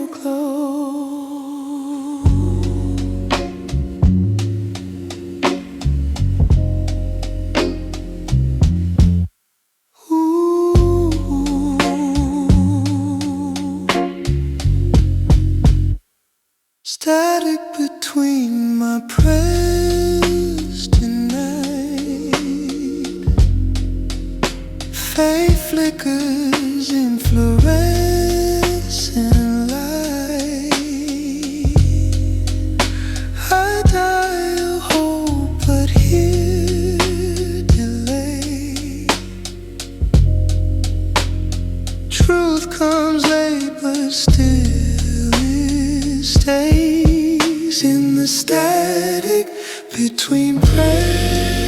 real close. Static between my prayers tonight. Faith flickers in fluorescent light. I die of hope, but here delay. Truth comes late, but still it stays in the static between prayers.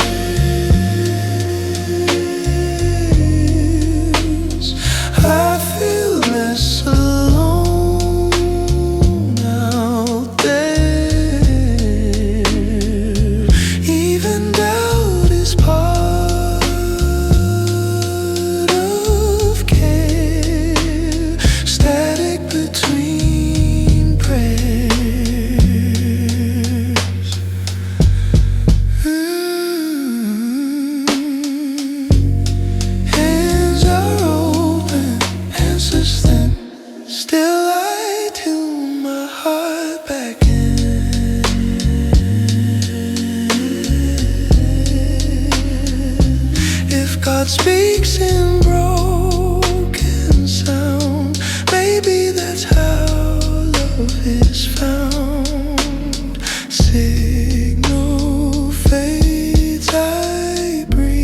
I feel less alone out there. Even doubt is part of care. Static between prayers. Hands are open, answers thin. Still I tune my heart back in. If God speaks in broken sound, maybe that's how love is found. Signal fades, I breathe.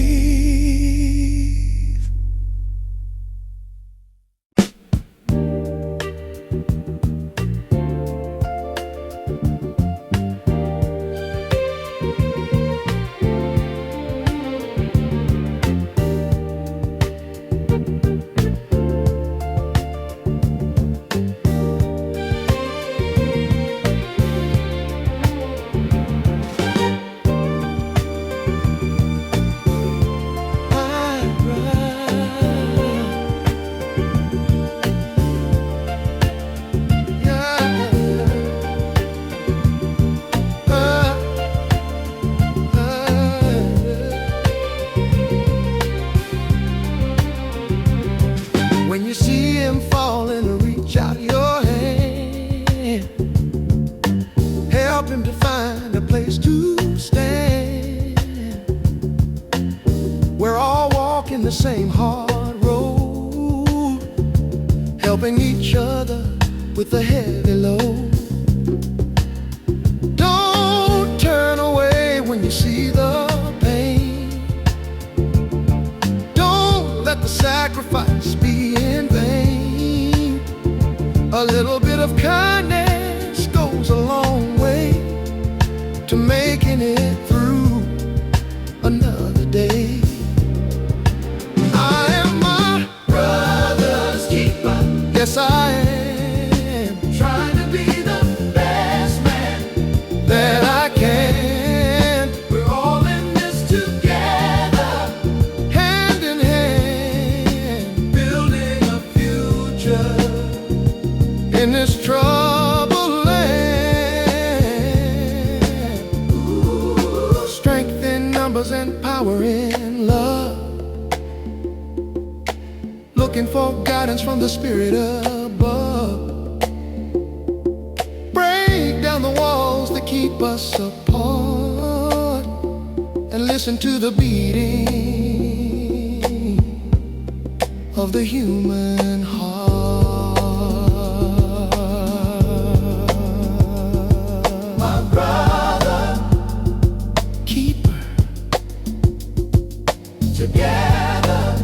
When you see him falling, reach out your hand. Help him to find a place to stand. We're all walking the same hard road, helping each other with the heavy load. Don't turn away when you see the pain. Don't let the sacrifice be in vain. A little bit of kindness goes a long way to making it through another day. I am my brother's keeper. Yes, I am. Trying to be the best man that I can. We're all in this together, hand in hand, building a future in this troubled land. Ooh, strength in numbers and power in love. Looking for guidance from the Spirit above. Break down the walls that keep us apart, and listen to the beating of the human heart. My brother, keeper, together.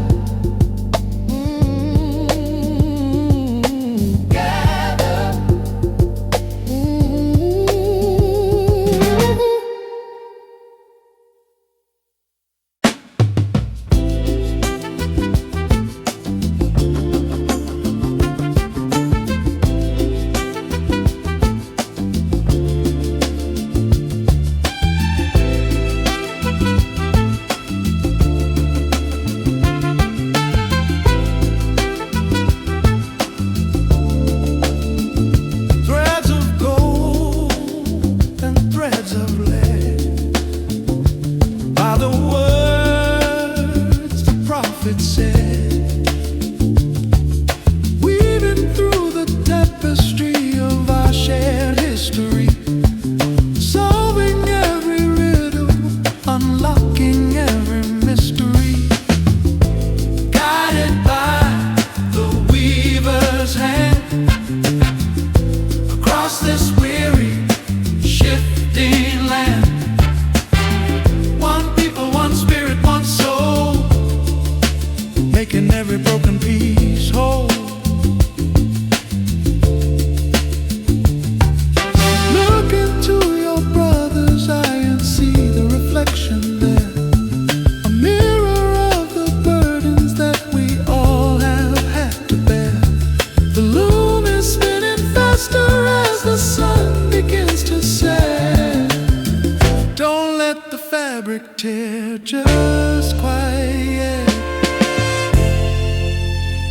metallic tear, just quiet,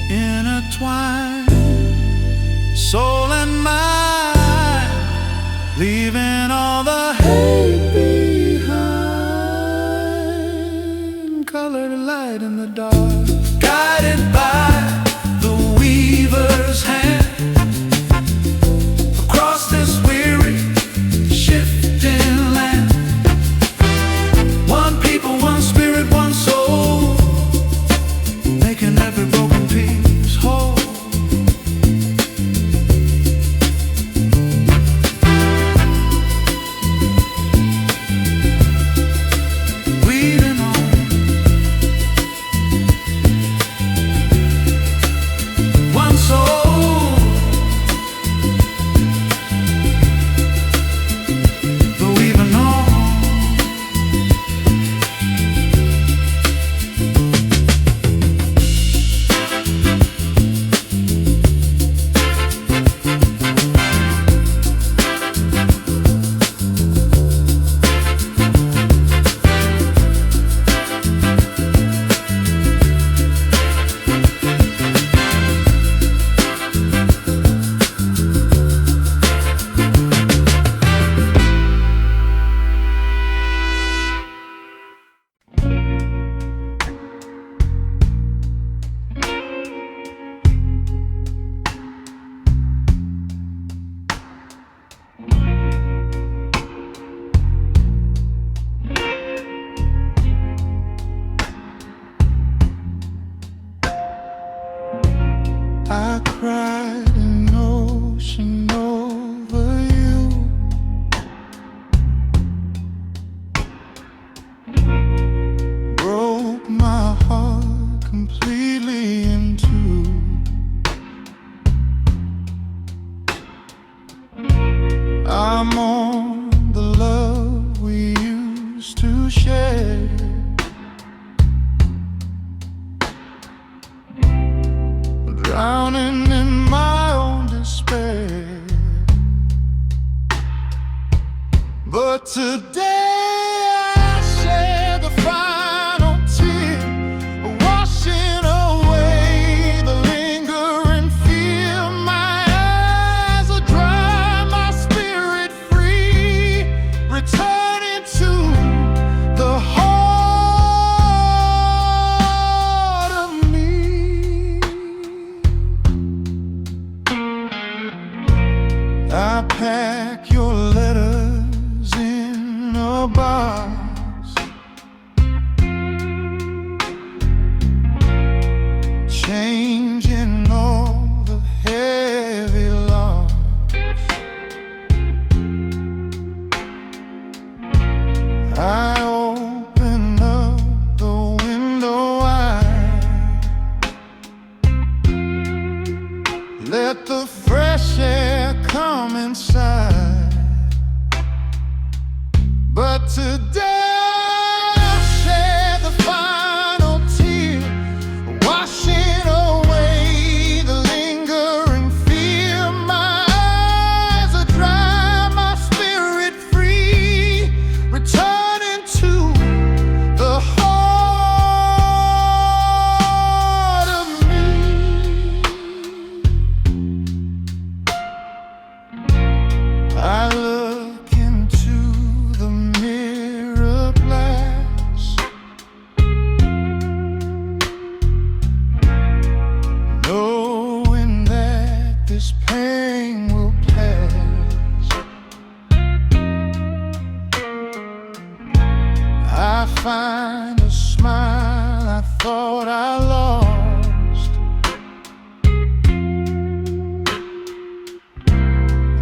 intertwined, soul and mind, leaving all the hate behind. Colored light in the dark, guided by the weaver's hand, across this weary, shifting land. One people, one spirit, one soul, making every broken piece whole. Weaving on, one soul, the weaving on. I cried an ocean over you, broke my heart completely in two. I mourn the love we used to share, drowning in my own despair. But today I share the final tear, washing away the lingering fear. My eyes are dry, my spirit free, returning to the heart of me. I pack your letters in a box, changing all the heavy locks. I open up the window wide, let the fresh air come inside. But today I'll share the final tear, washing away the lingering fear. My eyes are dry, my spirit free, returning to the heart of me. I look into the mirror glass, knowing that this pain will pass. I find a smile I thought I lost.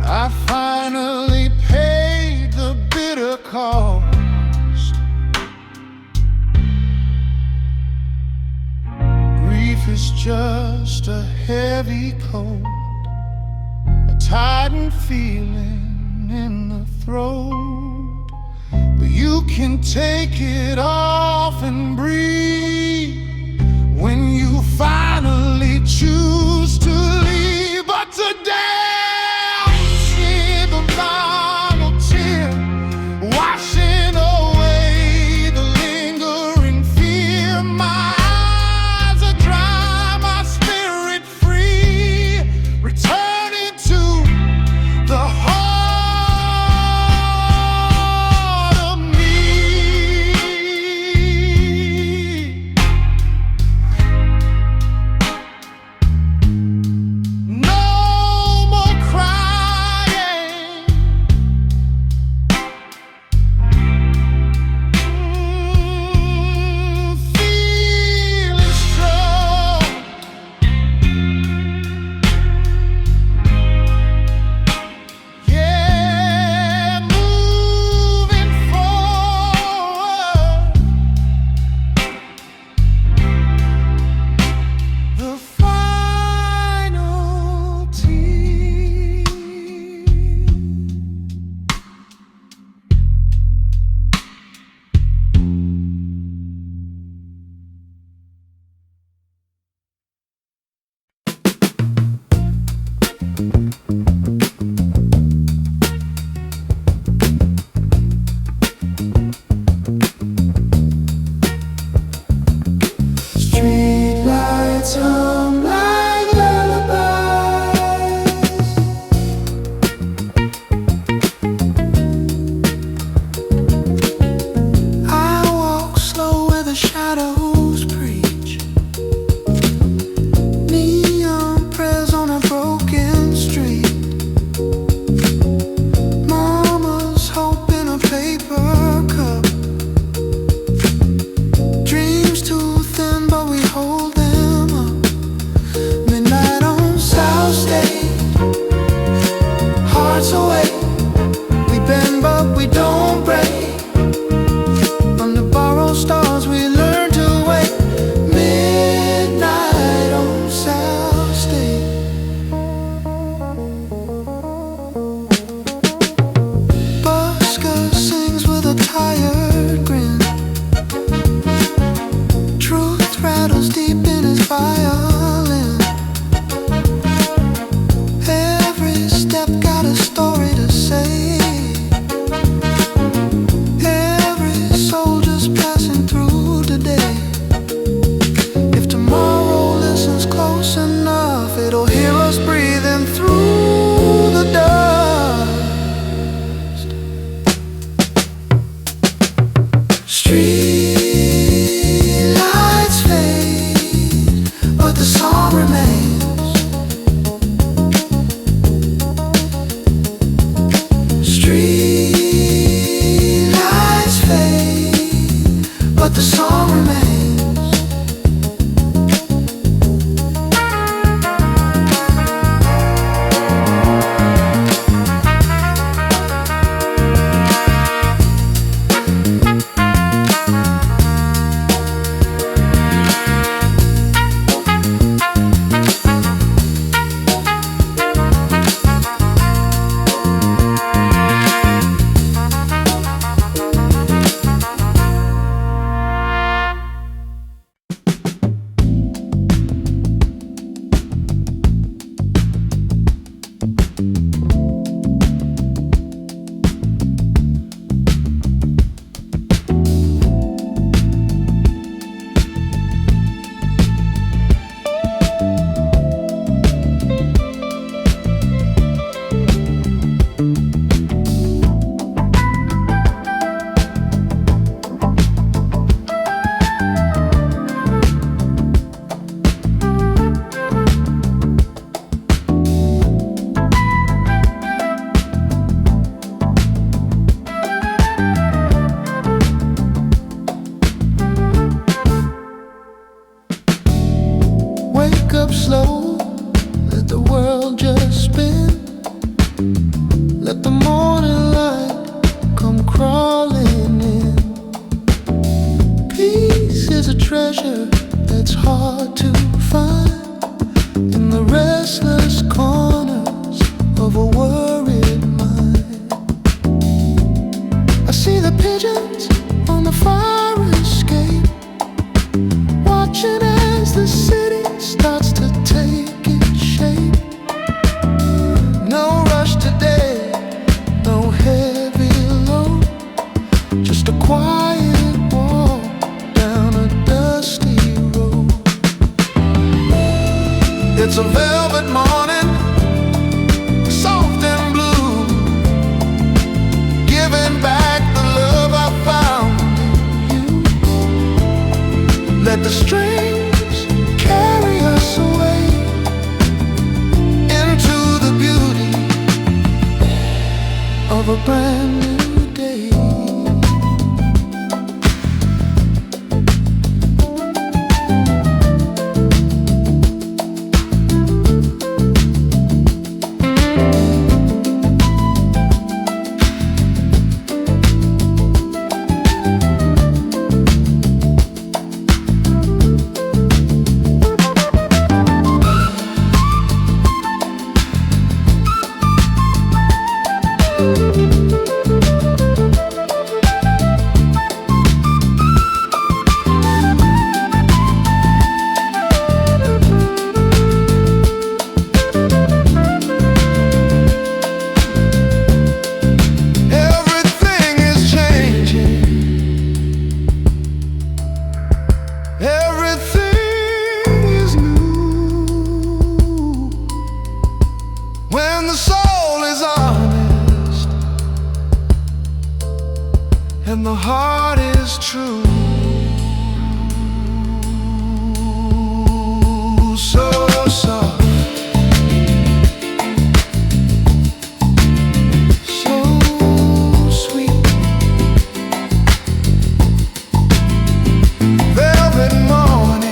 I finally paid the bitter cost. Grief is just a heavy coat, a tightened feeling in the throat. But you can take it off and breathe when you finally choose to leave. But today I'll see the final tear, washing away the Wake up slow, let the world just spin. Let the morning light come crawling in. Peace is a treasure that's hard to find in the restless corners of a worried mind. I see the pigeons on the fire escape, watching as the city starts to take its shape. No rush today, no heavy load, just a quiet walk down a dusty road. It's a velvet morning, soft and blue, giving back the love I found in you. Let the strings carry us away into the beauty of a brand new day. When the soul is honest and the heart is true, so soft, so sweet, velvet morning.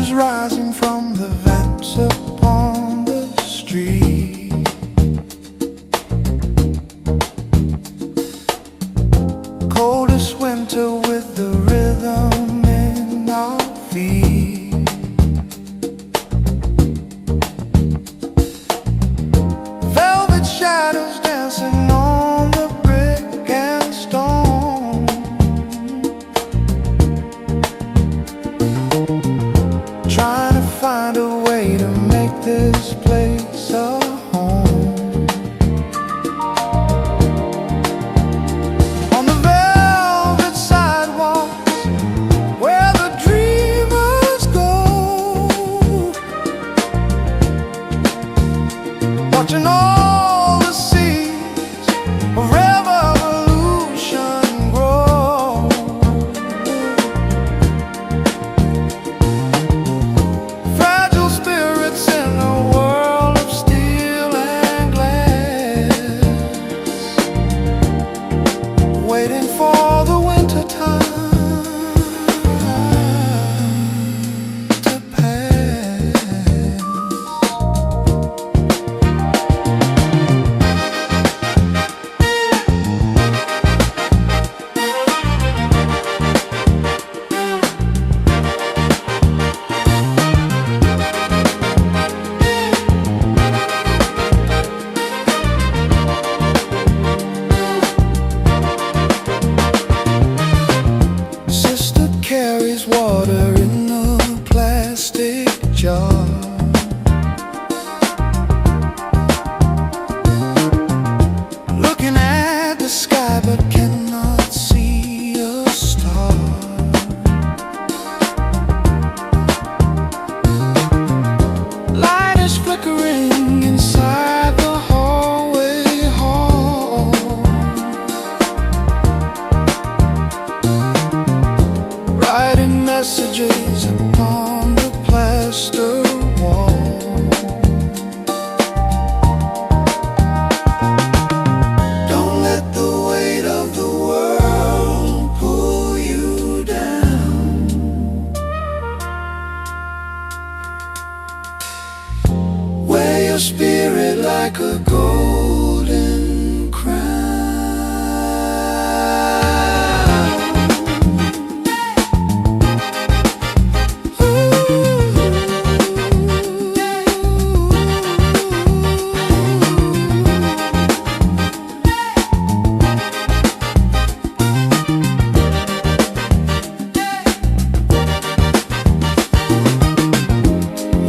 Rising from the vents upon the street, coldest winter with the rhythm in our feet. Velvet shadows dancing on the brick and stone, trying to find a way to make this place a home. On the velvet sidewalks water in a plastic jar. Looking at the sky but cannot see a star. Light is flickering inside the hallway hall. Writing messages upon the plaster wall. Don't let the weight of the world pull you down. Wear your spirit like a golden crown.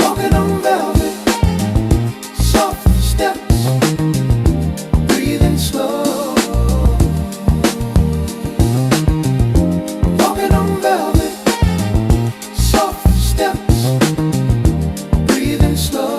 Walking on velvet, soft steps, breathing slow. Walking on velvet, soft steps, breathing slow.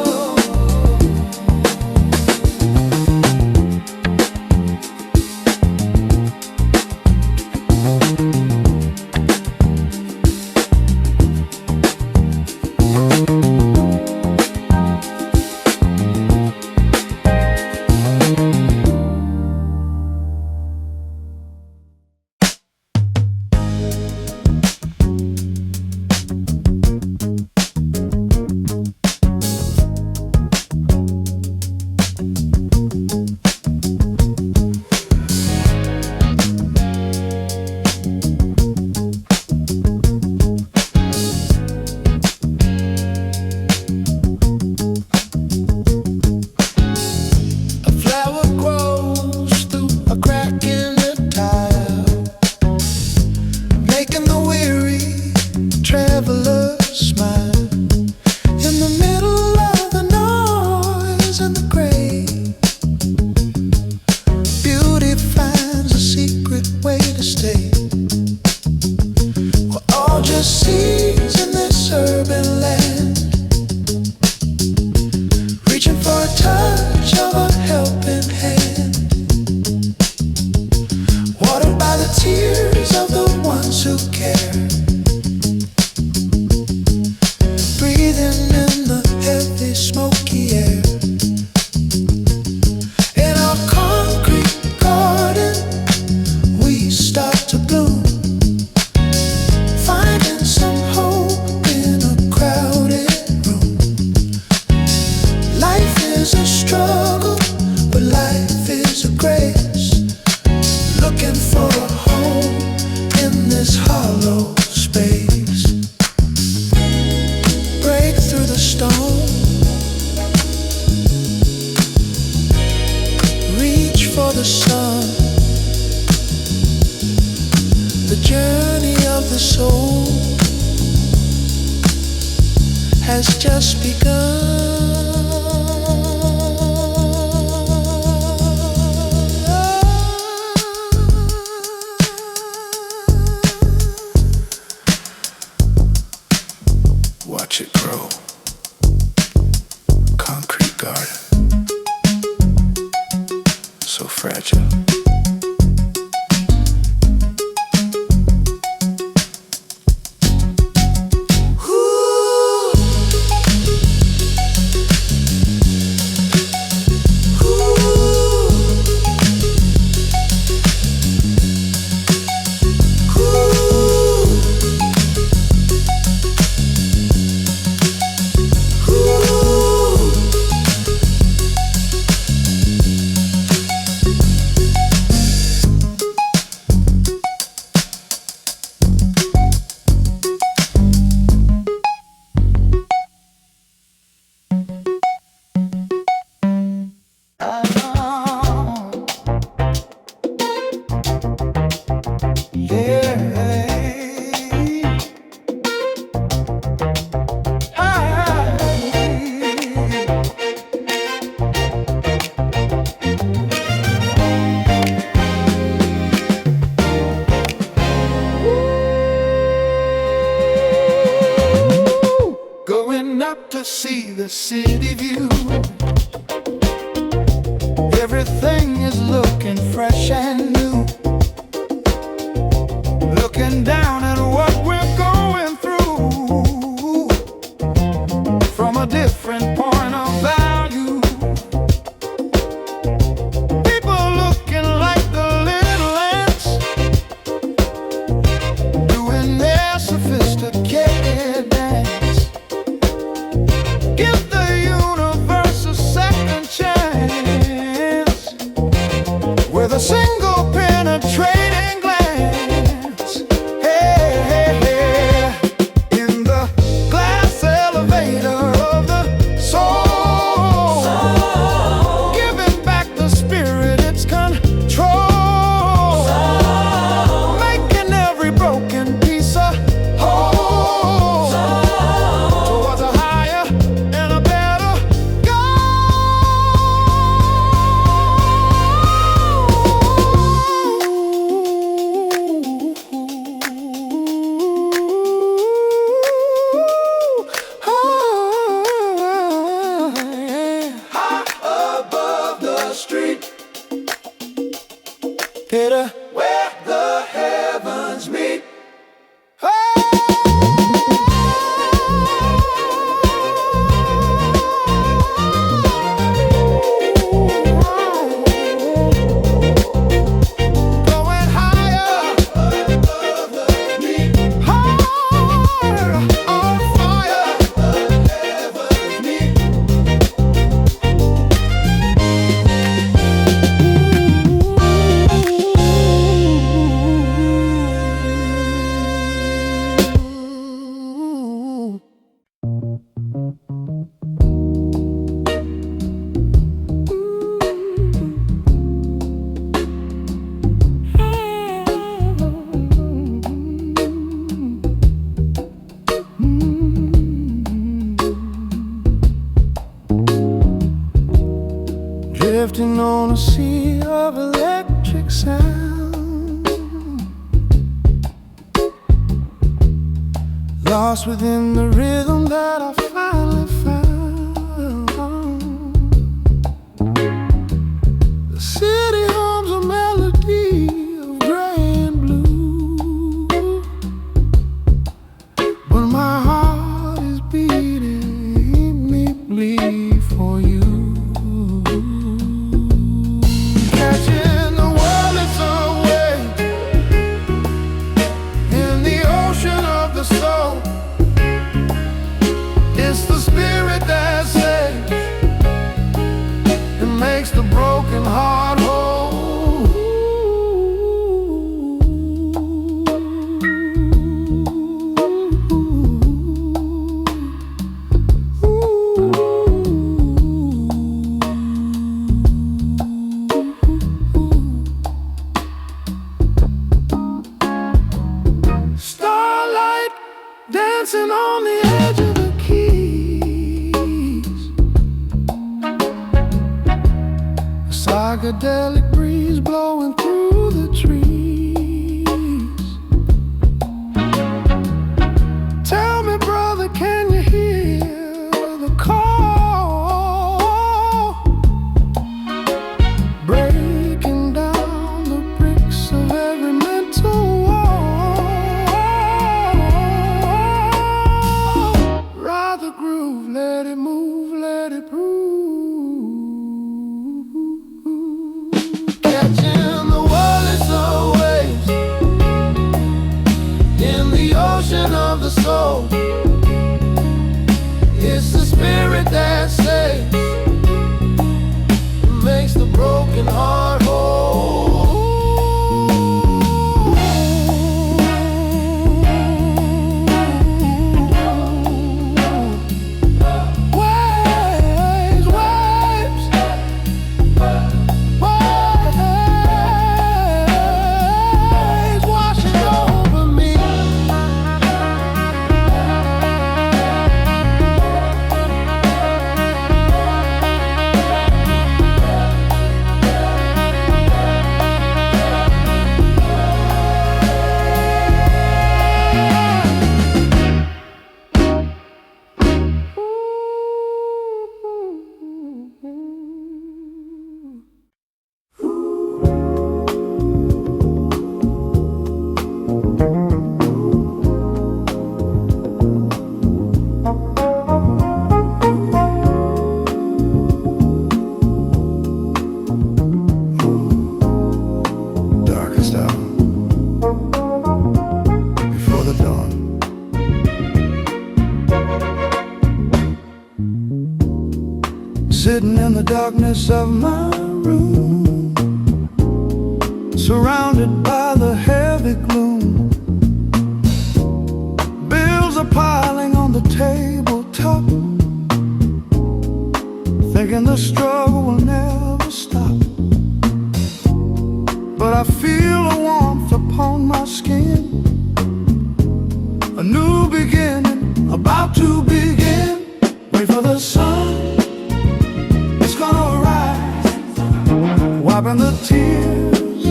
A flower grows through a crack in the tile, making the weary traveler smile. In the middle of the noise and the gray, beauty finds a secret way to stay. We're all just seeds in this urban land, reaching for a touch of a helping hand, watered by the tears of the ones who care, breathing in the heavy smoky air. In our concrete garden we start to bloom, finding some hope in a crowded room. Life is a struggle, but life is a grace. Looking for a home in this hollow space. Break through the stone, reach for the sun. The journey of the soul has just begun. Watch it grow. Concrete garden, so fragile. to see the city view. Everything is looking fresh and new. Looking down at what we're going through from a different point of value. People looking like the little ants, doing their sophisticated dance. Give the universe a second chance with a single penetrating glance. Hey, hey, hey. In the glass elevator of the soul, giving back the spirit its control, making every broken piece a whole, towards a higher and a better above the street, where the heavens meet. Going higher above the meet, higher on fire, the heavens meet. Drifting on a sea of electric sound, lost within the rhythm that I finally found. The city hums a melody of gray and blue, but my heart is beating me bleed for you. Catching the world its away in the ocean of the soul. It's the spirit that saves and makes the broken heart whole. Starlight dancing on the edge of the keys, a psychedelic breeze blowing through the trees. Tell me, brother, can you hear the call, breaking down the bricks of every mental wall? Ride the groove, let it move, let it prove. Catching the wallets of waves in the ocean of the soul. It's the spirit that saves, makes the broken heart whole. Waves, waves, waves washing over me. the darkness of my room, surrounded by the heavy gloom. Bills are piling on the tabletop, thinking the struggle will never stop. But I feel a warmth upon my skin, a new beginning about to begin. Wait for the sun, it's gonna rise, wiping the tears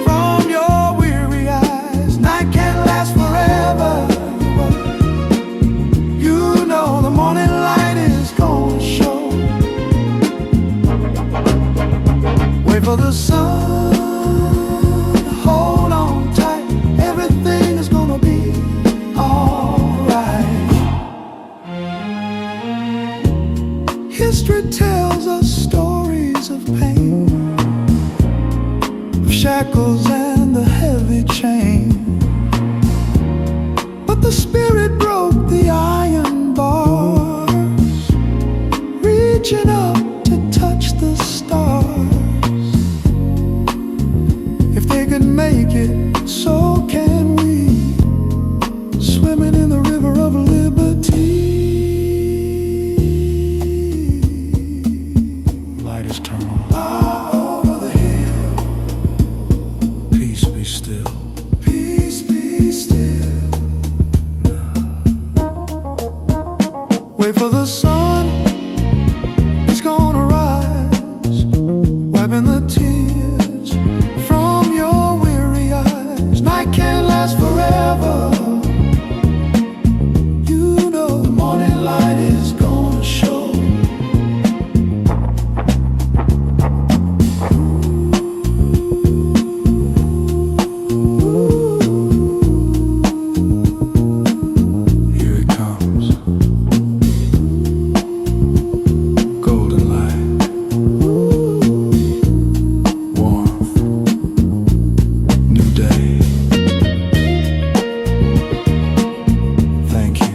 from your weary eyes. Night can't last forever, you know the morning light is gonna show. Wait for the sun, hold on tight, everything is gonna be alright. History tells us stories of pain, of shackles and the heavy chain. But the spirit broke the iron bars, reaching up to touch the stars. If they could make it, so can we, swimming in the river of liberty. Light is turned on. Over the hill, peace be still. Peace be still. Wait for the sun, it's gonna rise, wiping the tears from your weary eyes. Night can't last forever, you know the morning light is gonna show. Here it comes, golden light, warmth, new day. Thank you.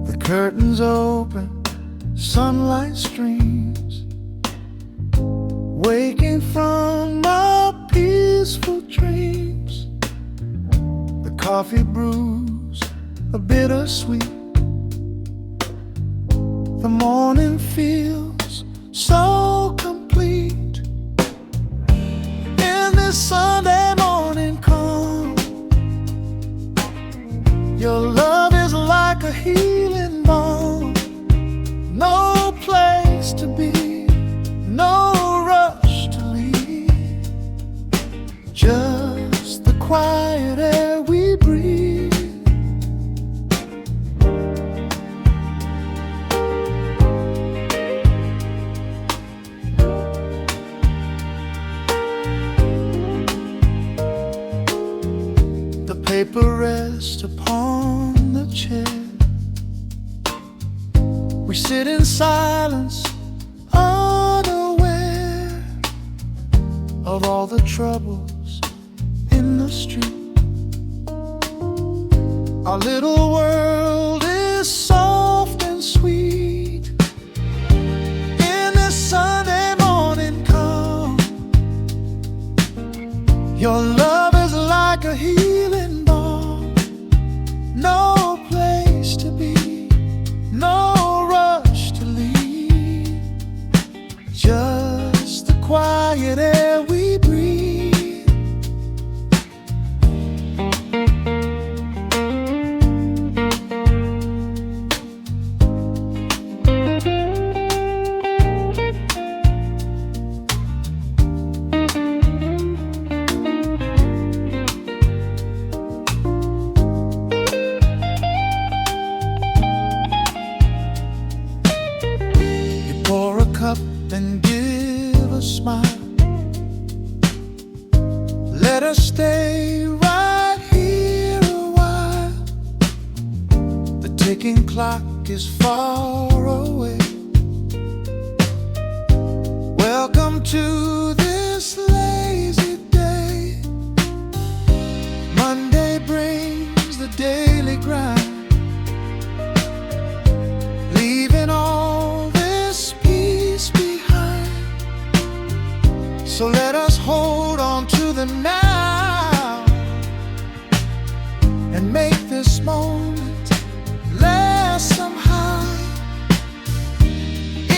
The curtains open, sunlight streams, waking from my peaceful dreams. The coffee brews a bittersweet, the morning feels so complete. In this Sunday morning calm, your love is like a healing balm. No place to be, no rush to leave, just the quiet air we breathe. The paper rests upon the chair, we sit in silence, unaware of all the troubles in the street. Our little world is soft and sweet. In this Sunday morning calm, your love is like a healing balm. No place to be, no rush to leave, just the quiet air we breathe. clock is far away. Welcome to this lazy day. Monday brings the daily grind, leaving all this peace behind. So let us hold on to the now and make this moment last somehow.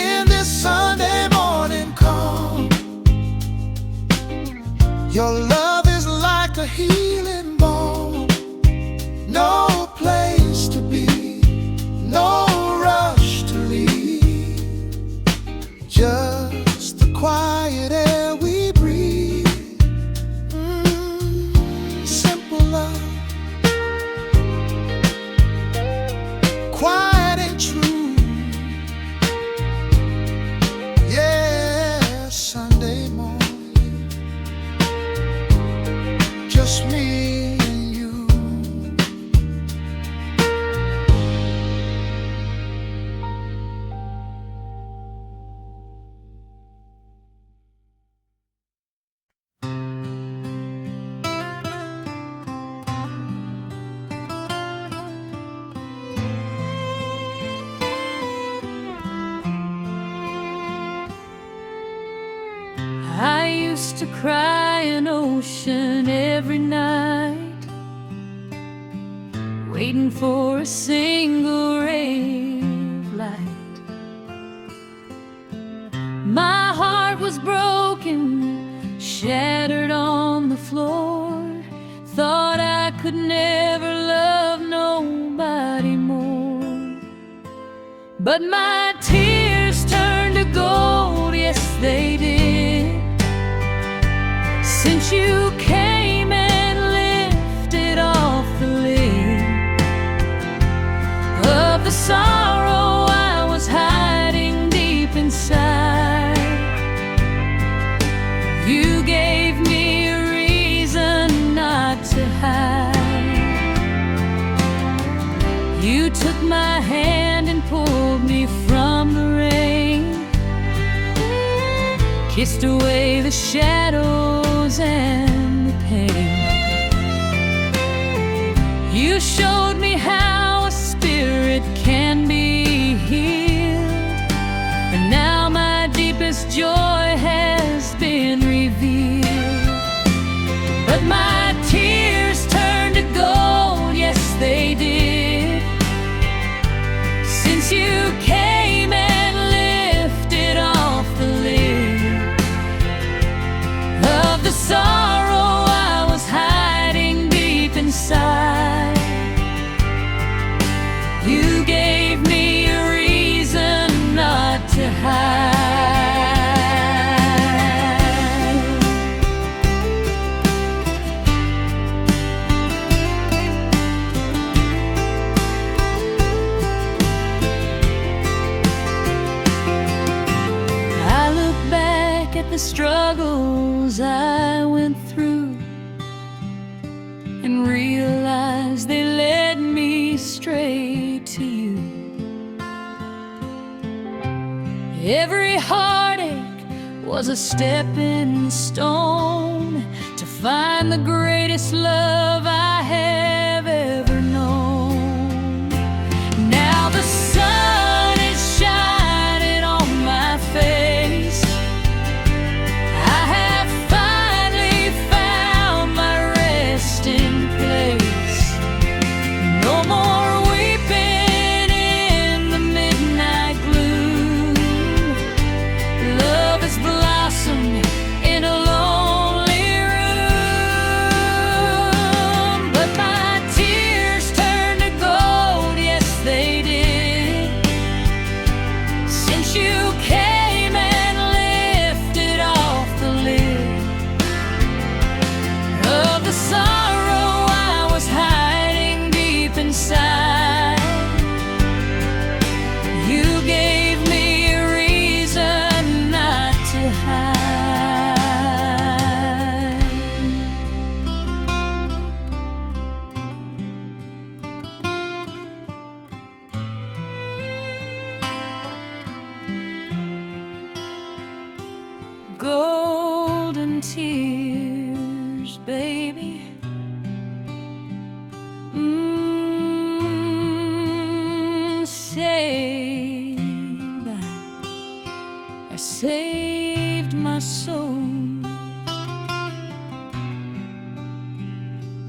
In this Sunday morning calm, your love is like a healing balm. No place to be, no rush to leave, just the quiet air we breathe. Simple love, quiet and true. Yeah, Sunday morning, just me and you. I used to cry an ocean every night, waiting for a single ray of light. My heart was broken, shattered on the floor. Thought I could never love nobody more. But my tears turned to gold, yes they did. Since you came and lifted off the lid of the sorrow I was hiding deep inside, you gave me a reason not to hide. You took my hand and pulled me from the rain, kissed away the shadows and the pain. You showed me how a spirit can be healed, and now my deepest joy has been revealed. But my tears turned to gold, yes they did. Since you came and lifted off the lid of the sorrow I was hiding deep inside, you gave me a reason not to hide. I look back at the struggles I went through and realize they led me straight to you. Every heartache was a stepping stone to find the greatest love I have ever known. Now the sun is shining on my face. I have finally found my resting place. No more weeping in the midnight gloom. Love has blossomed in a lonely room. tears, baby. Saved my soul,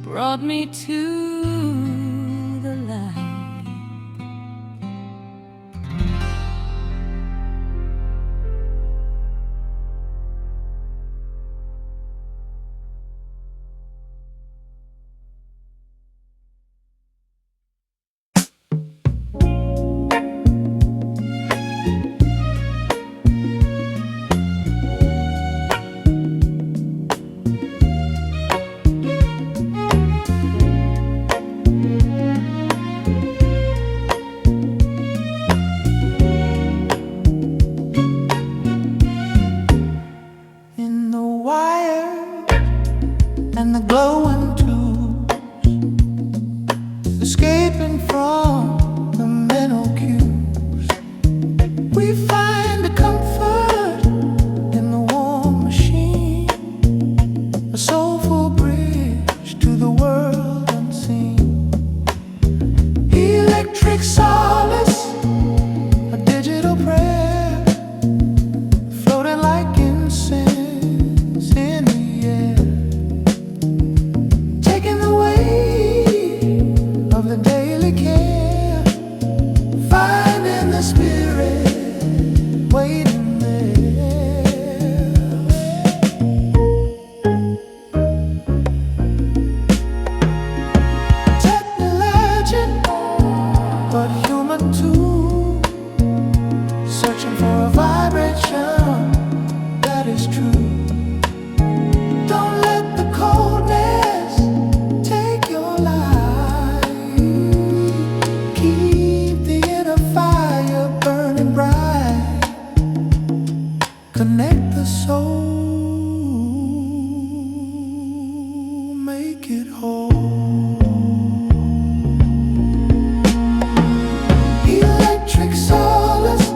brought me to the light. And the glowing tubes, escaping from the mental cues. We find a comfort in the warm machine, a soulful bridge to the world unseen. Electric solace, a digital prayer, floating like incense in the air. But human too, searching for a vibration that is true. Don't let the coldness take your life. Keep the inner fire burning bright. Connect the soul, make it whole. Solace,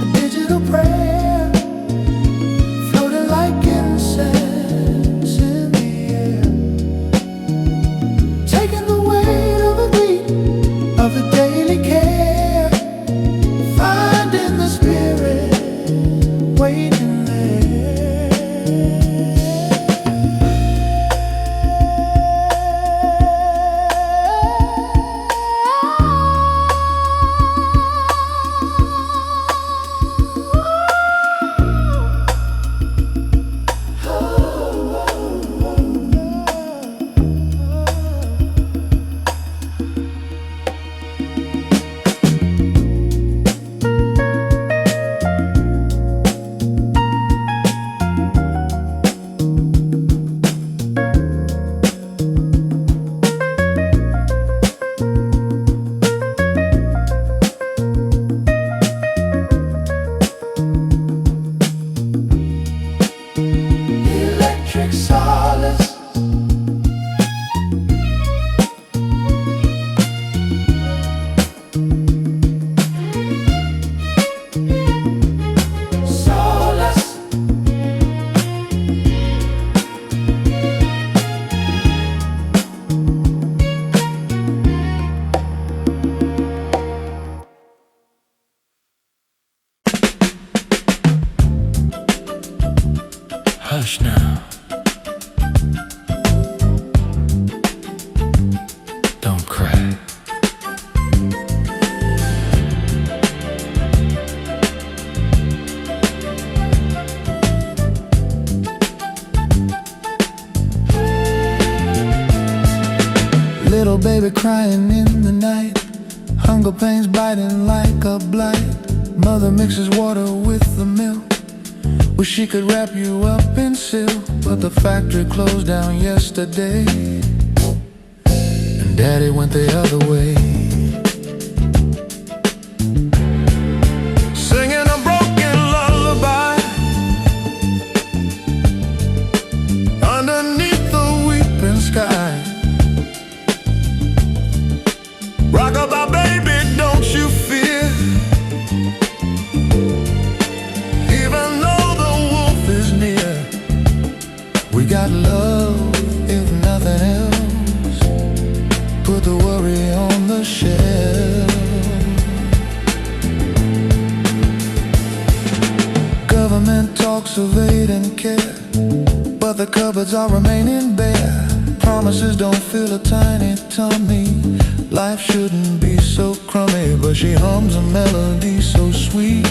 a digital prayer, floating like incense in the air, taking the weight of the beat of the daily care, finding the spirit waiting there. Solace, solace, hush now. Don't cry. Little baby crying in the night, hunger pains biting like a blight. Mother mixes water with the milk, wish she could wrap you up in silk, but the factory closed down yesterday. Daddy went the other way, singing a broken lullaby underneath the weeping sky. Rock-a-bye, baby, don't you fear, even though the wolf is near. a shell. Government talks of aid and care, but the cupboards are remaining bare. Promises don't fill a tiny tummy. Life shouldn't be so crummy, but she hums a melody so sweet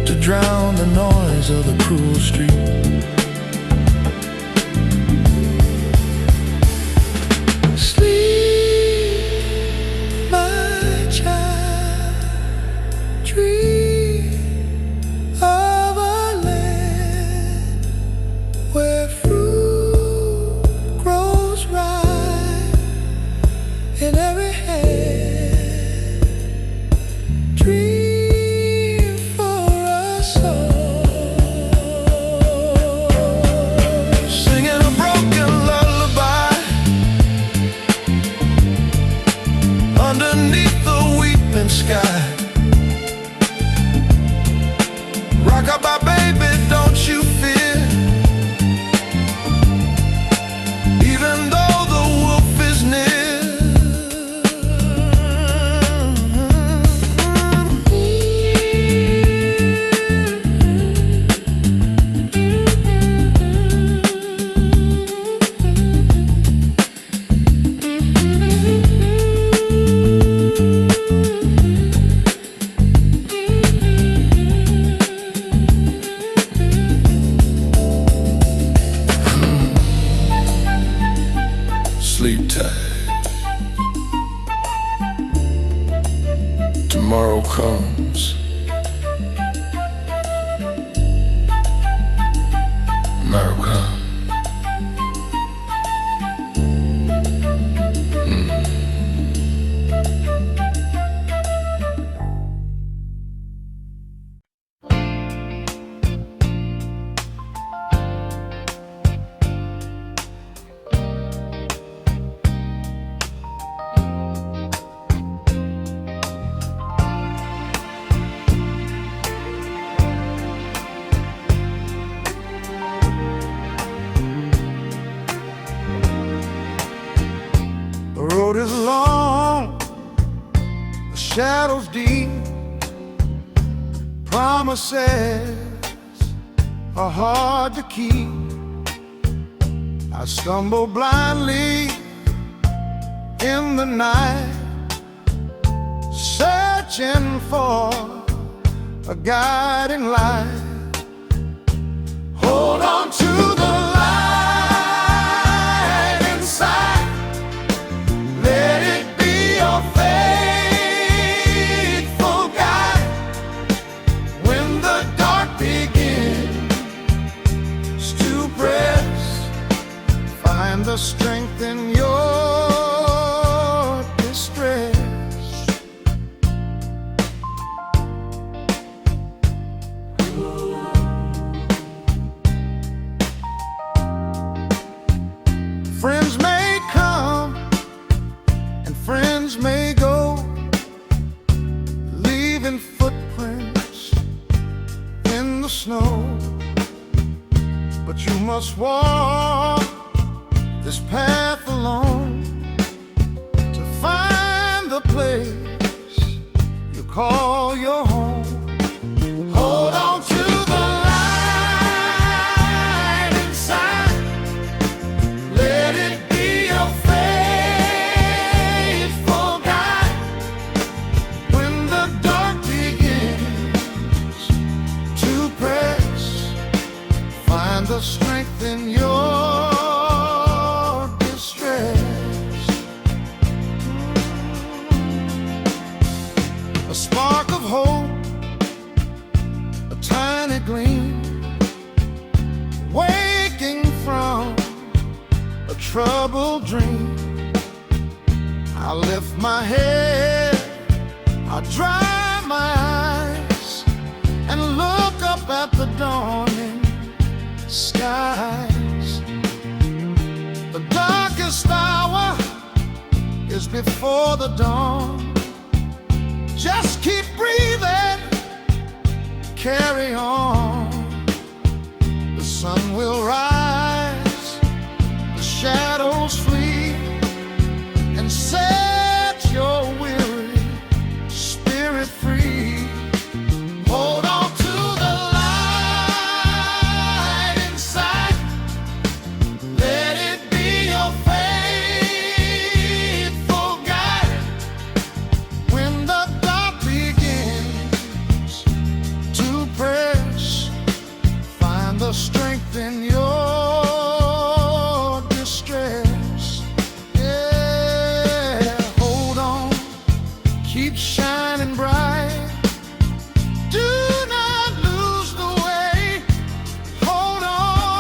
to drown the noise of the cruel street. Sleep, my child, dream of a land where fruit grows ripe in every hand. Dream for us all, singing a broken lullaby underneath the weeping sky. Rock-a-bye, baby, don't you fear, even though the wolf is near. Sleep tight. Tomorrow comes. Tomorrow comes. The road is long, the shadows deep, promises are hard to keep. I stumble blindly in the night, searching for a guiding light. Hold on to the light inside. Let it be your faithful guide. When the dark begins to press, find the strength in your distress. Friends may come and friends may go, leaving footprints in the snow. But you must walk this path alone to find the place you call your home. Hold on to the light inside. Let it be your faithful guide. When the dark begins to press, find the strength in your distress. A spark of hope, a tiny gleam, waking from a troubled dream. I lift my head, I dry my eyes, and look up at the dawning skies. The darkest hour is before the dawn. Just keep breathing, carry on. The sun will rise, the shadows flee, and set your keep shining bright. Do not lose the way. Hold on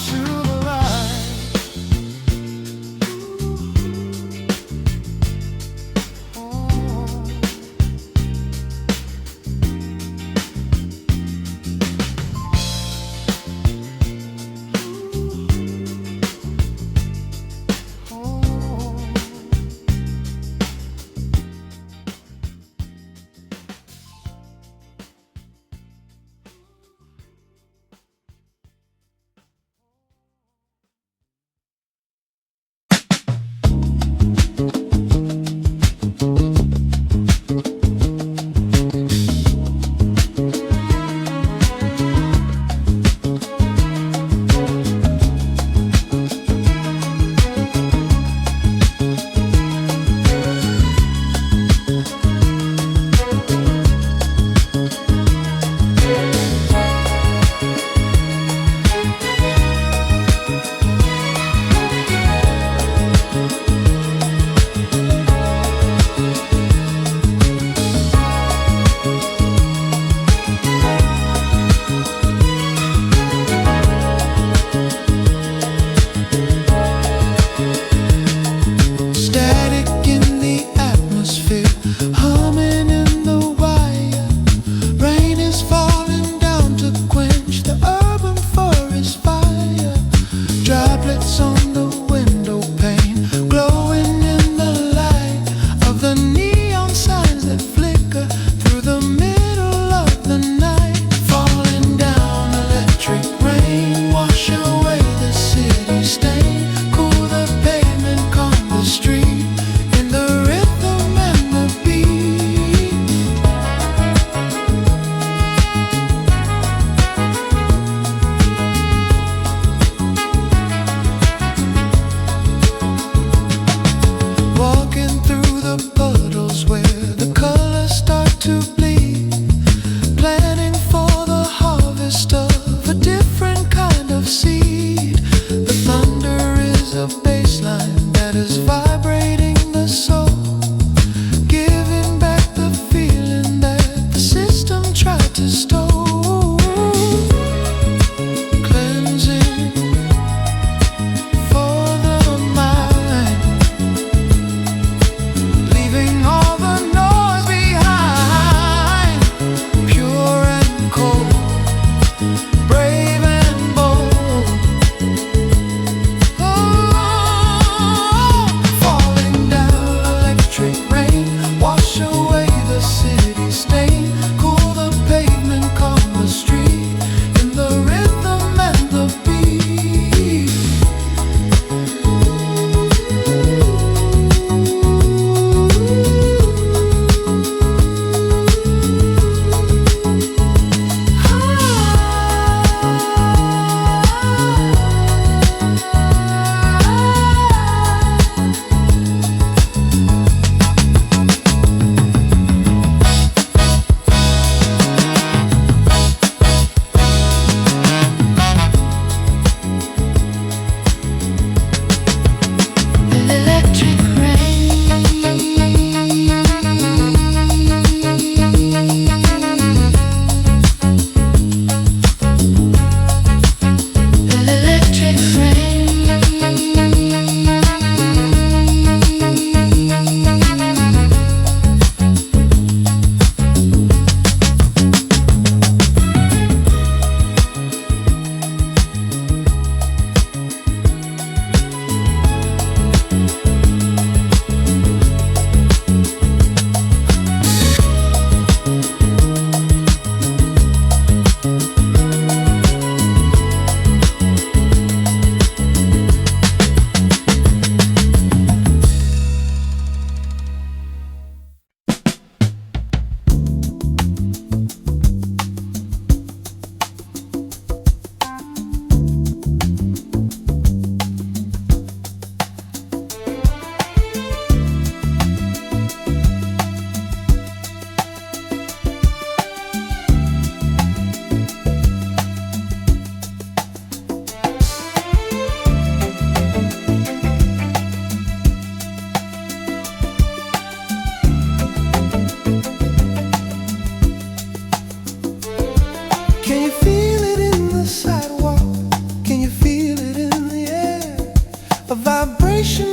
to the light.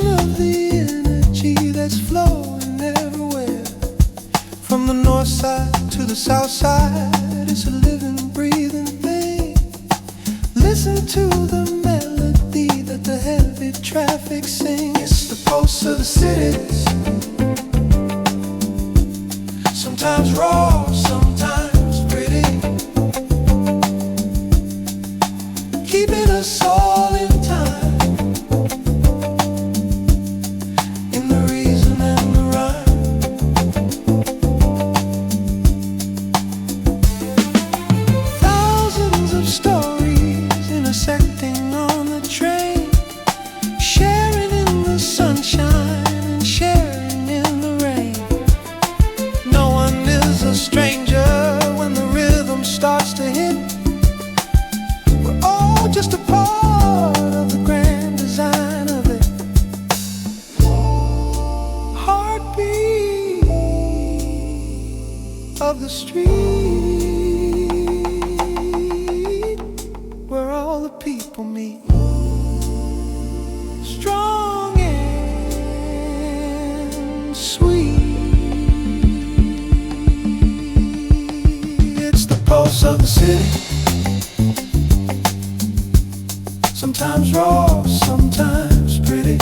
of the energy that's flowing everywhere. From the north side to the south side, it's a living, breathing thing. Listen to the melody that the heavy traffic sings. It's the pulse of the cities, sometimes raw, sometimes pretty, keeping us all in time, in the reason and the rhyme. Thousands of stories intersecting on the train, sharing in the sunshine and sharing in the rain. No one is a stranger when the rhythm starts to hit. We're all just a part of the grand design of it. Heartbeat of the street, where all the people meet. Strong and sweet. It's the pulse of the city, sometimes raw, sometimes pretty,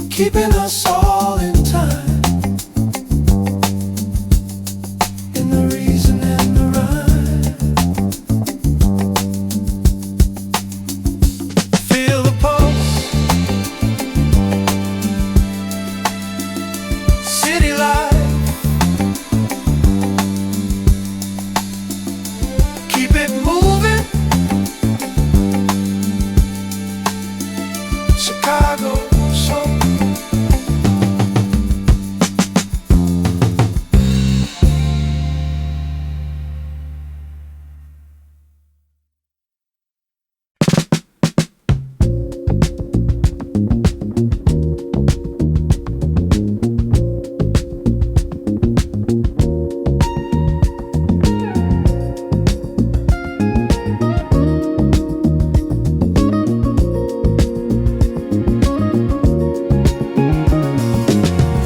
keeping us all in time, in the reason and the rhyme. Feel the pulse, city life, keep it moving. Chicago soul.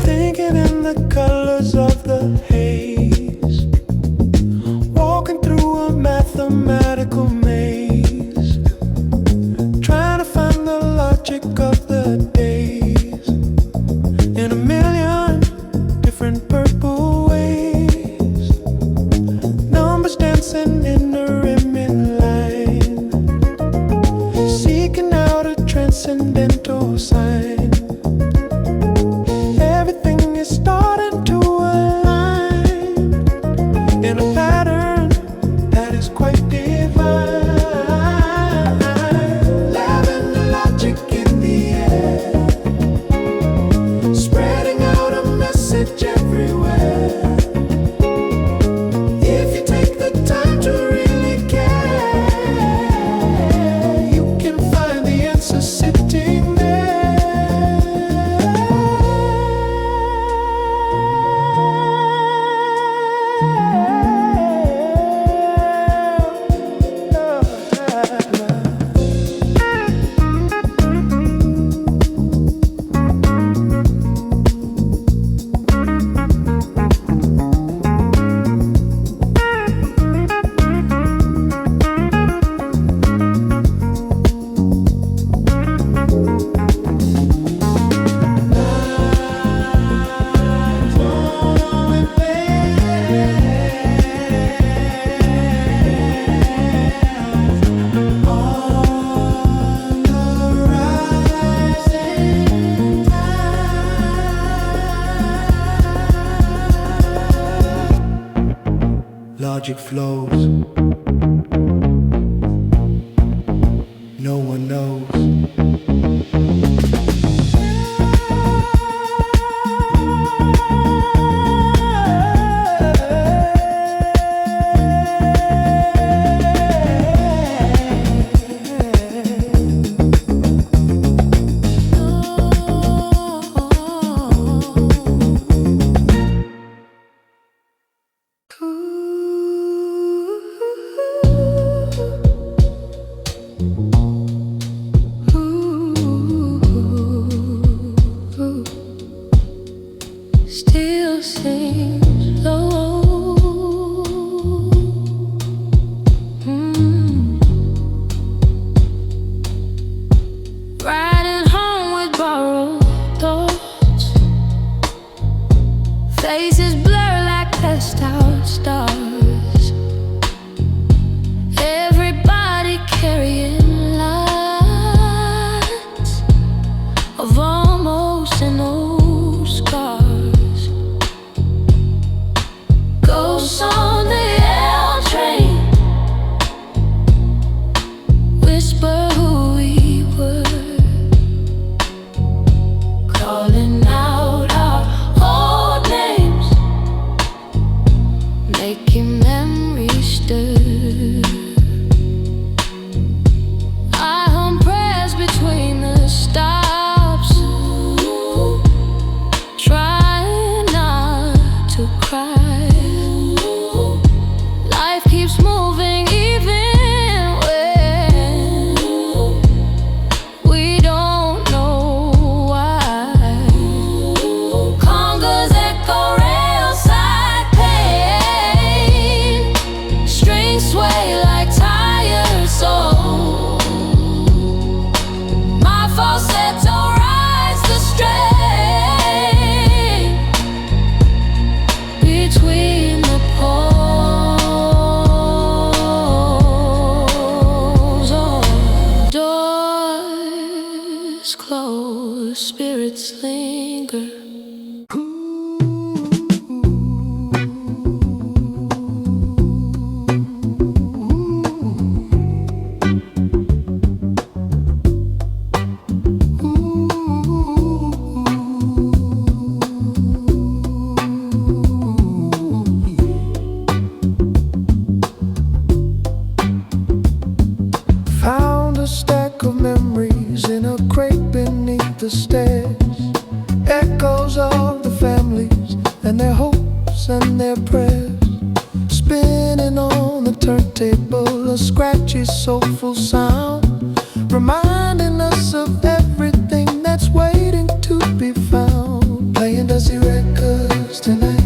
Thinking in the colors of the haze, walking through a mathematical maze, trying to find the logic of the days, in a million different purple ways, numbers dancing in a rimming line, seeking out a transcendental sign. Everything is starting to align in a pattern that is quite divine. Loving the logic in the air, spreading out a message everywhere. If you take the time to really care, you can find the answer sitting there. Logic flows, no one knows. Ooh. eyes closed, spirits linger. Found a stack of memories in a crate beneath the stairs. Echoes of the families and their hopes and their prayers. Spinning on the turntable, a scratchy, soulful sound, reminding us of everything that's waiting to be found. Playing dusty records tonight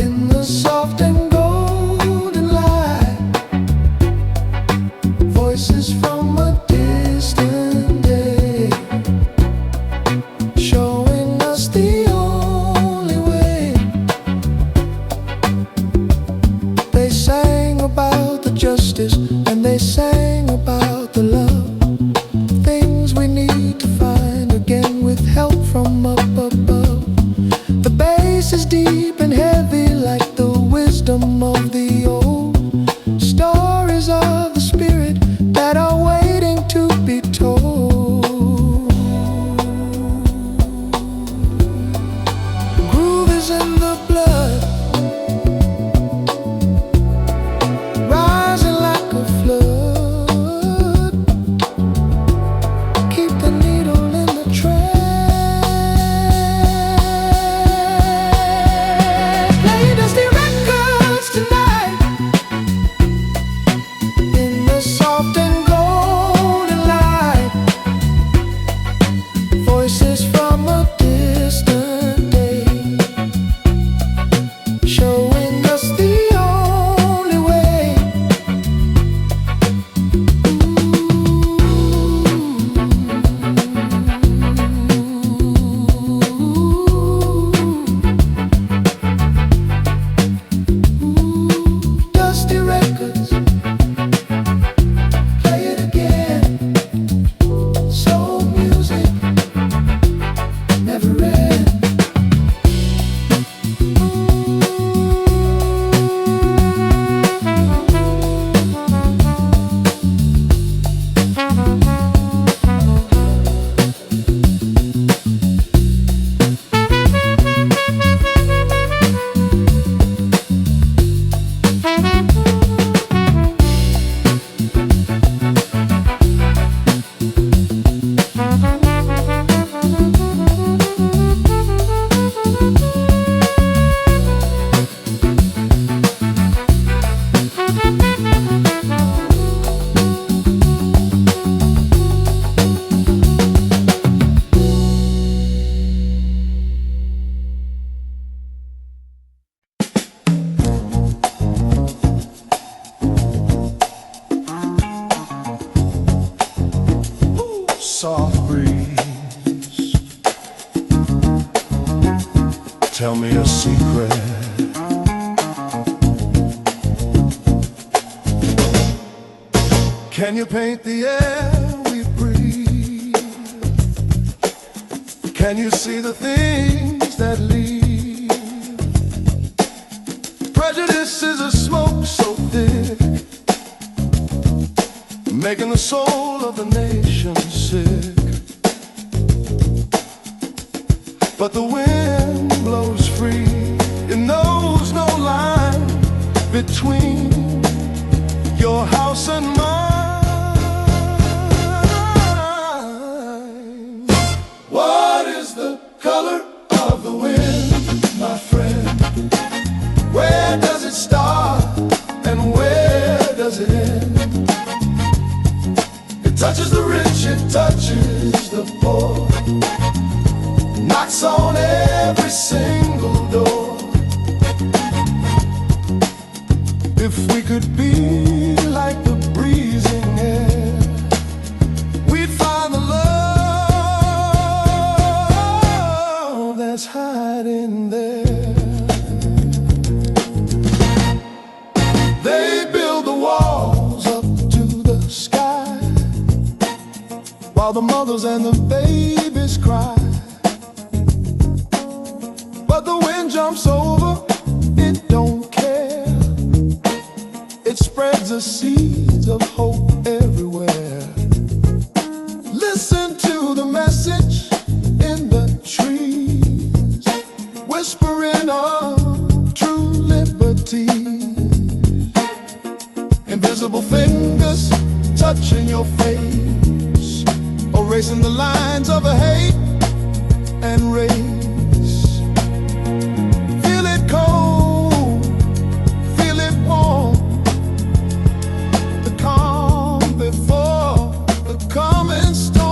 in the soft and golden light. Voices from a distant day, showing us the only way. They sang about the justice and they sang about the love, things we need to find again with help from up above. The bass is deep and heavy like the wisdom of the old, stories of the spirit that are waiting to be told. Groove is in the blood, rising like a flood. Keep the needle in the track. Play dusty records tonight in the soft and golden light. Voices from a distant day, showing us the only way. Dusty records, play it again. Soul music never ends. Soft breeze, tell me a secret. Can you paint the air we breathe? Can you see the things that leave? Prejudice is a smoke so thick, making the soul of the nation sick. But the wind blows free, it knows no line between your house and mine. What is the color of the wind, my friend? Where does it start and where does it end? It touches the rich, it touches the poor, knocks on every single door. If we could be like the breezing air, we'd find the love that's hiding there. They build the walls up to the sky, while the mothers and the babies cry. But the wind jumps over, it don't care. It spreads the seeds of hope everywhere. Listen to the message in the trees, whispering of true liberty. Invisible fingers touching your face, erasing the lines of hate and race. Feel it cold, feel it warm, the calm before the coming storm.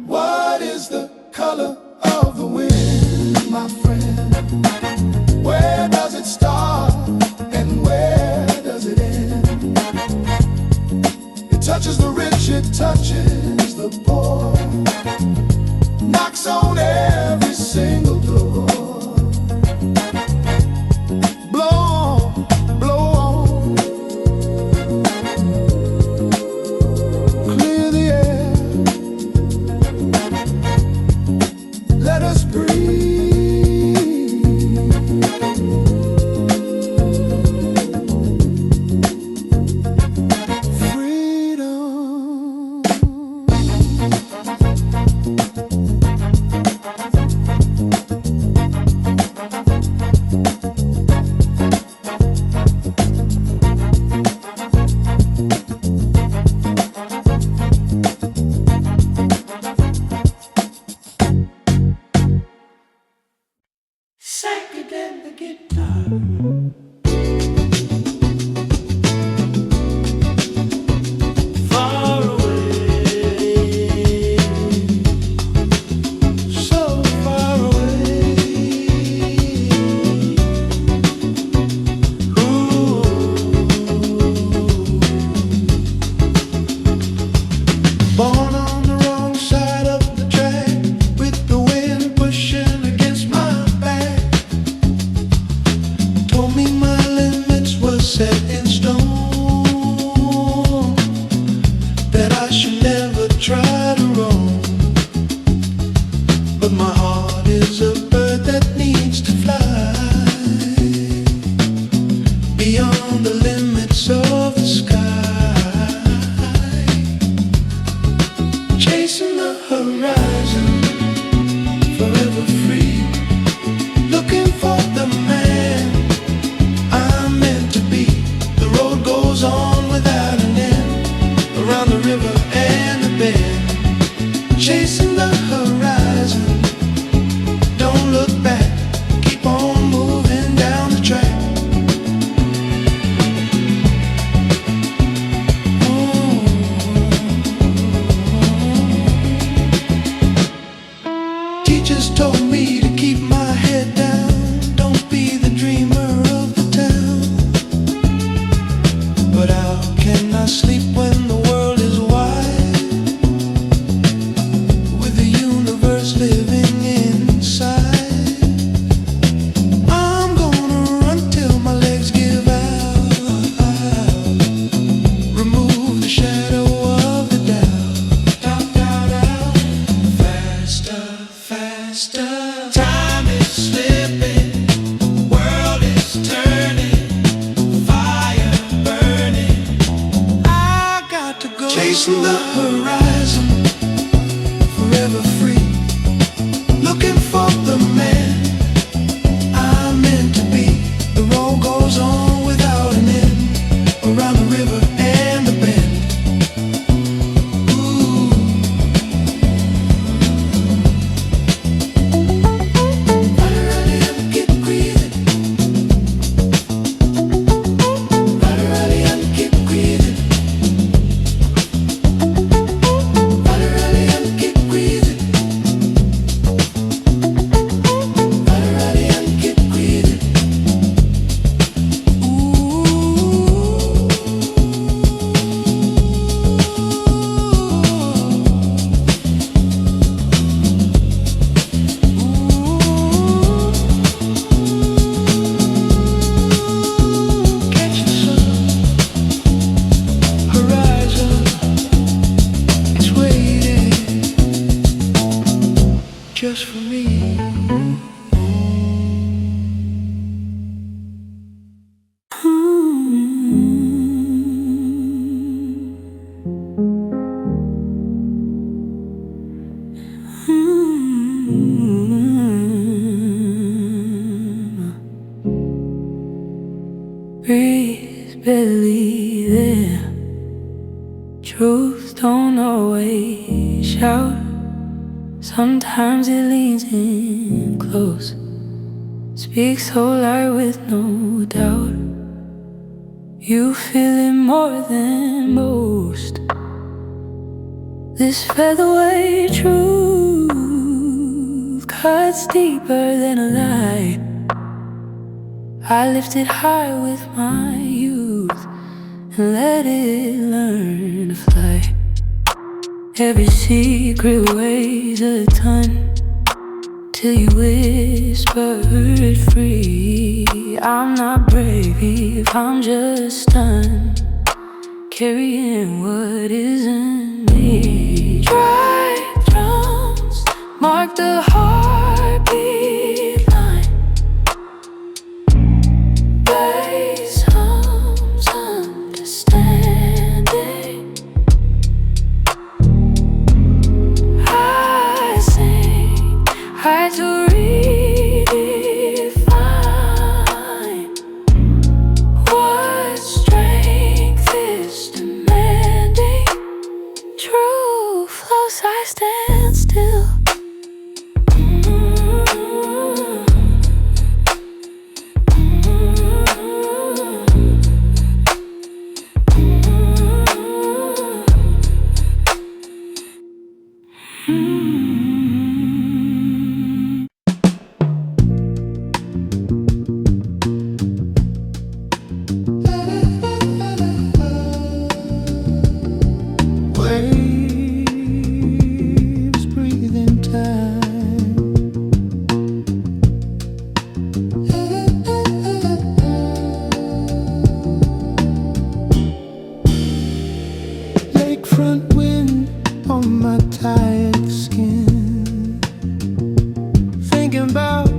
What is the color of the wind, my friend? Where does it start and where does it end? It touches the rich, it touches the poor, knocks on every single door. Blow on, blow on, clear the air, let us breathe. Psychedelic guitar. Far away, so far away. Ooh. Born on the wrong side of the track, with the wind pushing against my back. Told me my limits were set in stone, that I should never try to roam. But my heart is a bird that needs to fly beyond the limits of the sky, chasing the horizon, forever free, looking for the man I'm meant to be. The road goes on without an end, around the river and the bend, chasing the horizon. Don't look back, keep on moving down the track. Teachers told me to keep my head down, don't be the dreamer of the town. But how can I sleep when the world is wide, with the universe living inside? I'm gonna run till my legs give out, remove the shadow of the doubt. Doubt, doubt, doubt. Faster, faster. Time is slipping, world is turning, fire burning. I got to go, chasing the horizon, forever free, looking for the man I'm meant to be. The road goes on without an end, around the river and the bend. Ooh. Rally up, keep breathing. Rally up, keep breathing. Rally up, keep breathing. really there. Truth don't always shout. Sometimes it leans in close, speaks so light with no doubt. You feel it more than most. This featherweight truth cuts deeper than a lie. I lift it high with my youth and let it learn to fly. Every secret weighs a ton till you whisper it free. I'm not brave if I'm just stunned, carrying what isn't me. Dry drums mark the heartbeat line. Bass hums understanding. I sing, I to redefine what strength is demanding. True flows, I stand still. Waves breathe in time. Lakefront wind on my tired skin, thinking about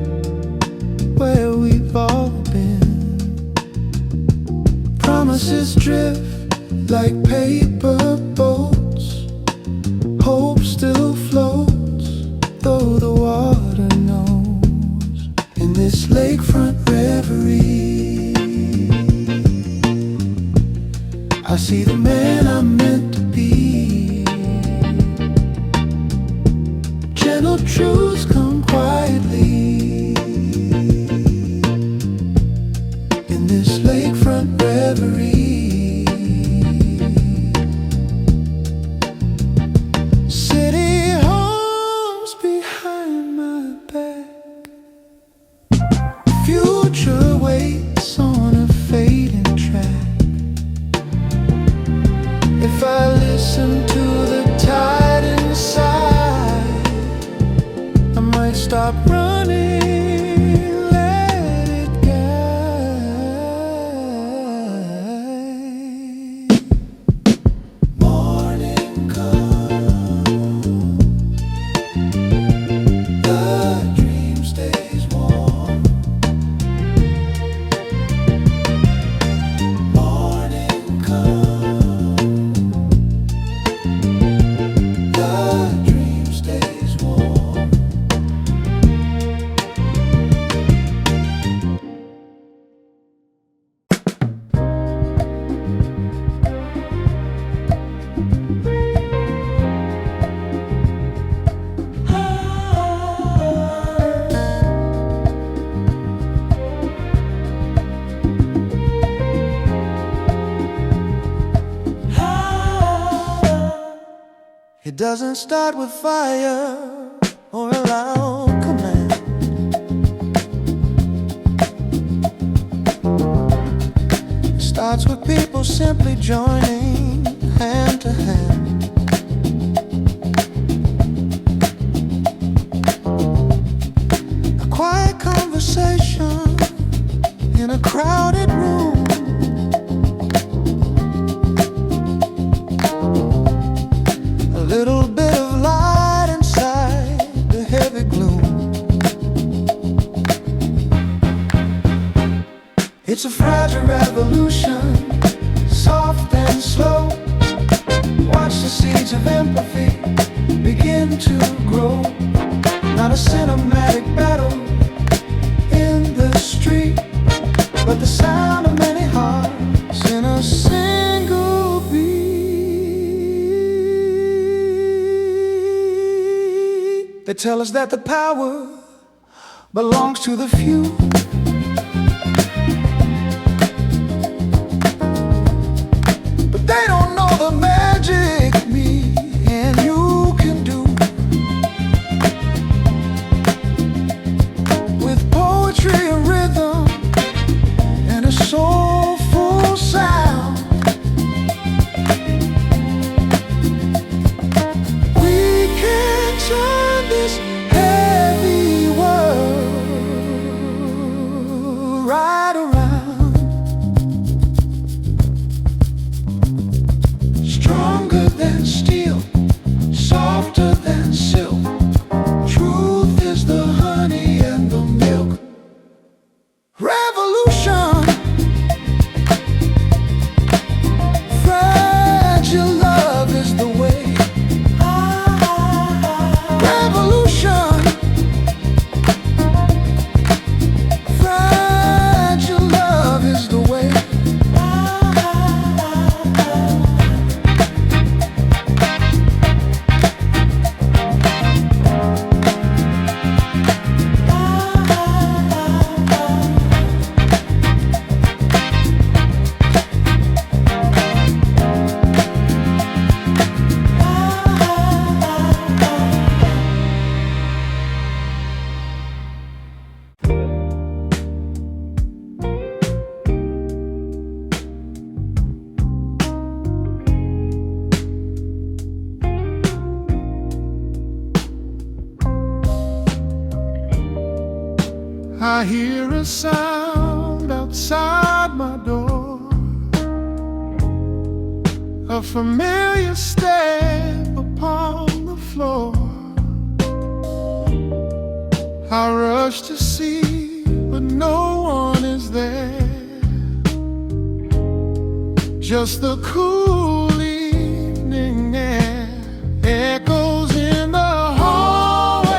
where we've all been. Promises drift like paper boats. Hope still floats, though the water knows. In this lakefront reverie, I see the man I'm meant to be. Gentle truths come quietly. In this lakefront reverie, city hums behind my back. Future waits on a fading track. If I listen to the tide inside, I might stop running, let it guide. Morning comes, the dream stays warm. Morning comes, the dream stays warm. It doesn't start with fire or a loud command. It starts with people simply joining hand to hand. A quiet conversation in a crowded room. A little bit of light inside the heavy gloom. It's a fragile revolution, soft and slow. Watch the seeds of empathy begin to grow. Not a cinematic battle in the street, but the sound of many hearts in a They tell us that the power belongs to the few. But they don't know the magic me and you can do. With poetry and rhythm and a soulful sound, we can turn this heavy world right around. Stronger than steel, softer than silk. Truth is the honey and the milk. Revolution, fragile love is the way. Revolution, fragile love is the way. I hear a sound outside my door, a familiar step upon the floor. I rush to see, but no one is there. Just the cool evening air echoes in the hallway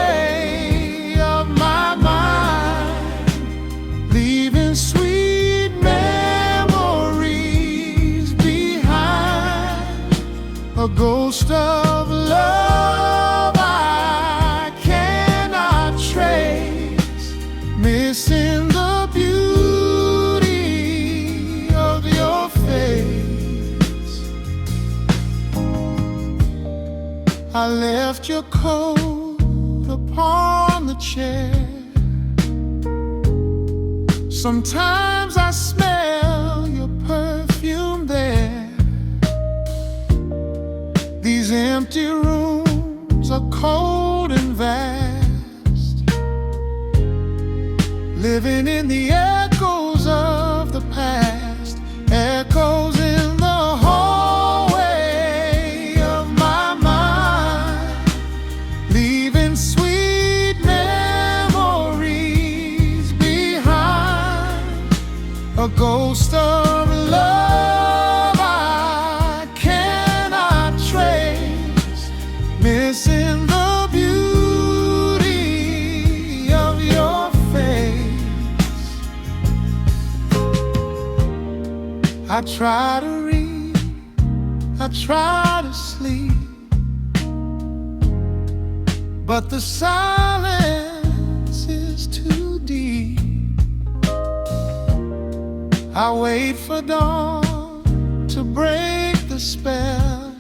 of my mind, leaving sweet memories behind. A ghost of love I cannot trace, missing the beauty of your face. I left your coat upon the chair. Sometimes I smell your perfume there. These empty rooms are cold and vast, living in the echoes of the past, echoes in the hallway of my mind, leaving sweet memories behind. A ghost of love I cannot trace, missing the beauty of your face. I try to read, I try to sleep, but the silence is too deep. I wait for dawn to break the spell,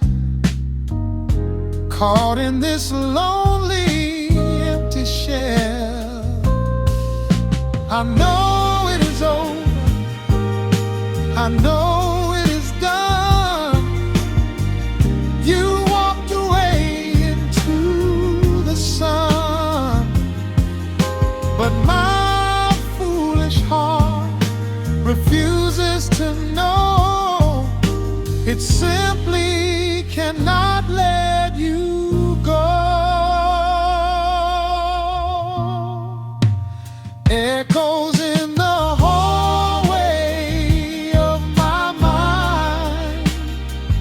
caught in this lonely, empty shell. I know it is over, I know it is done. You walked away into the sun, but my foolish heart refuses to know. It simply cannot let you go. Echoes in the hallway of my mind,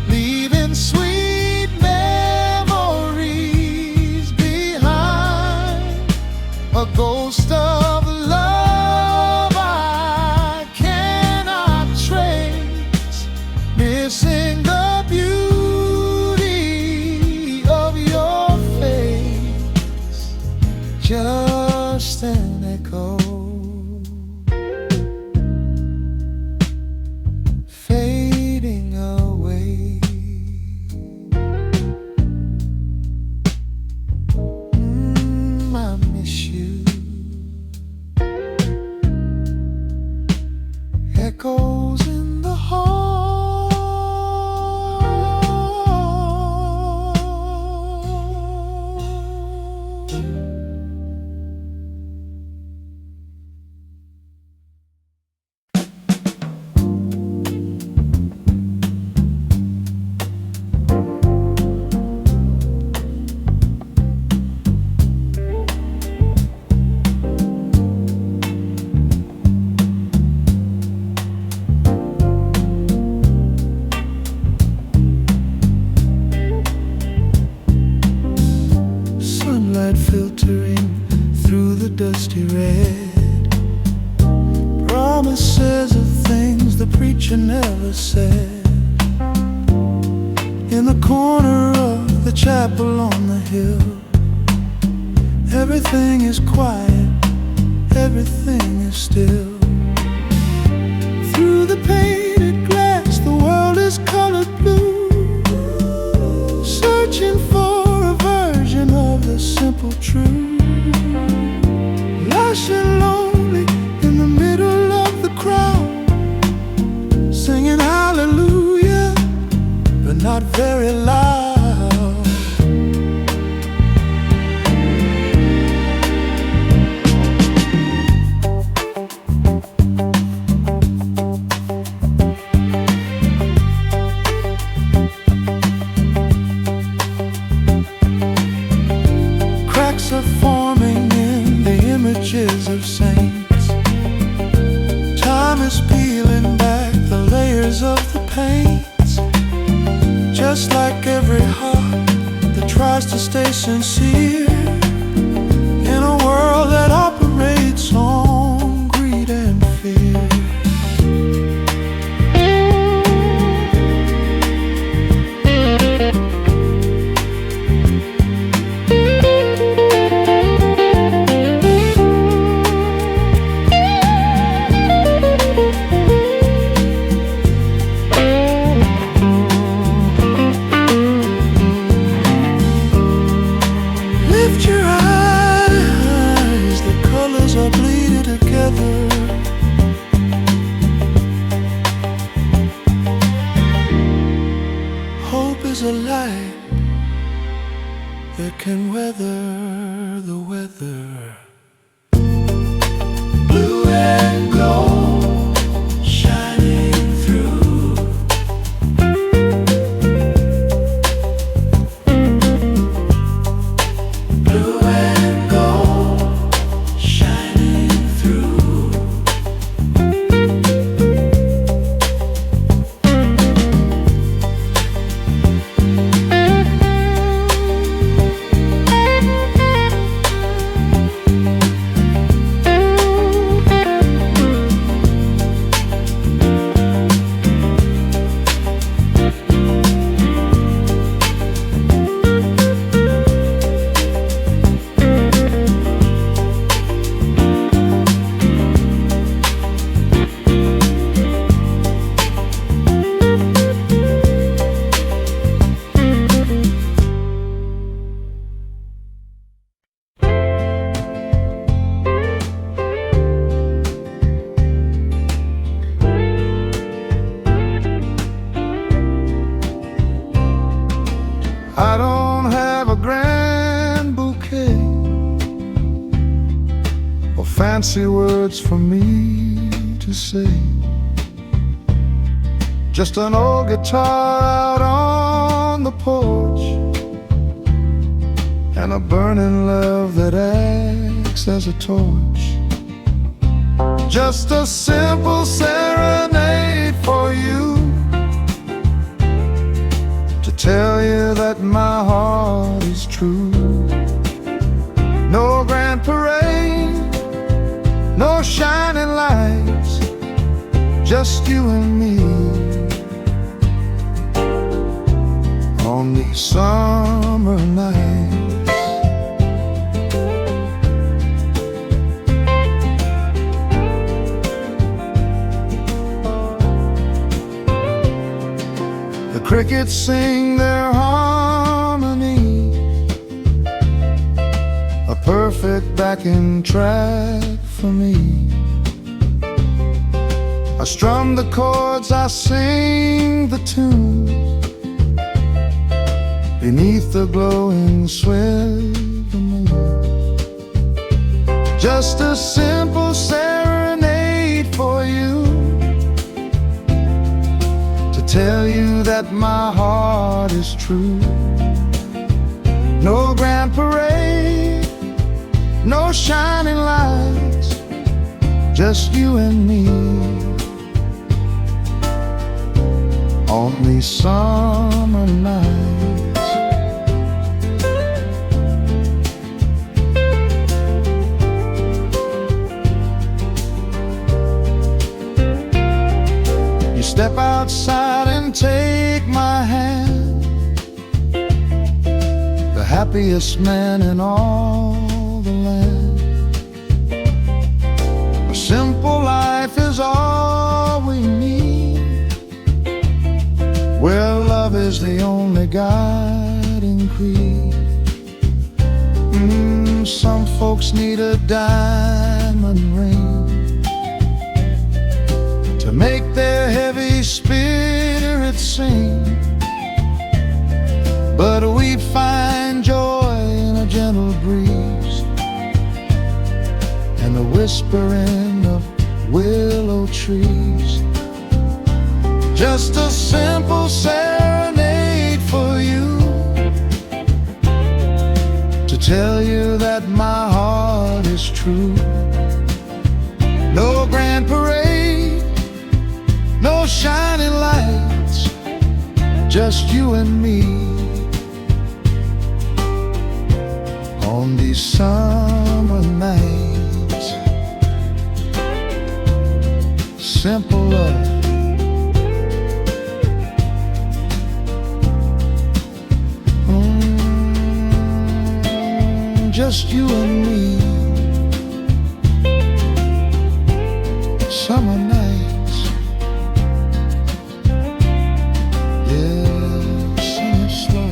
leaving sweet memories behind. A ghost of love I cannot trace, missing the beauty of your face. filtering through the dusty red. Promises of things the preacher never said. In the corner of the chapel on the hill, everything is quiet, everything is still. Through the painted glass, the world is colored blue, searching for a version of the simple truth. Lush and lonely in the middle of the crowd, singing hallelujah, but not very loud. Cracks are forming in the images of saints. Time is peeling back the layers of the paints. Just like every heart that tries to stay sincere in a world that operates on greed and fear. Lift your eyes, the colors are bleeding together. Hope is a light that can weather the weather. Blue and gold shining through. Blue and gold shining through. I don't have a grand bouquet or fancy words for me to say. Just an old guitar out on the porch and a burning love that acts as a torch. Just a simple serenade for you, to tell you that my heart is true. No grand parade, no shining lights, just you and me on these summer nights. The crickets sing their harmony, a perfect backing track for me. I strum the chords, I sing the tune beneath the glowing sweat of the moon. Just a simple serenade for you, tell you that my heart is true. No grand parade, no shining lights, just you and me on these summer nights. outside and take my hand. The happiest man in all the land. A simple life is all we need, where love is the only guiding creed. Some folks need a diamond ring to make their heavy spirits sing, but we find joy in a gentle breeze and the whispering of willow trees. Just a simple serenade for you, to tell you that my heart is true. No grand parade, no shining lights, just you and me on these summer nights. Simple love, just you and me, summer nights. Yeah, sing it slow.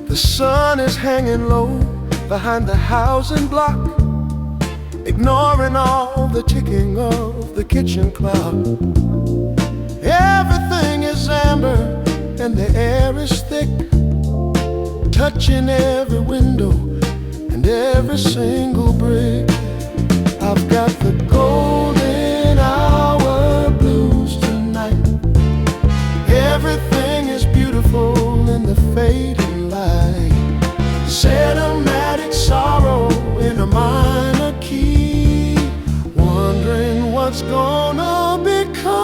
The sun is hanging low behind the housing block, ignoring all the ticking of the kitchen clock. Everything is amber and the air is thick, touching every window and every single brick. I've got the golden hour blues tonight. Everything is beautiful in the fading light. Cinematic sorrow in a minor key, wondering what's gonna become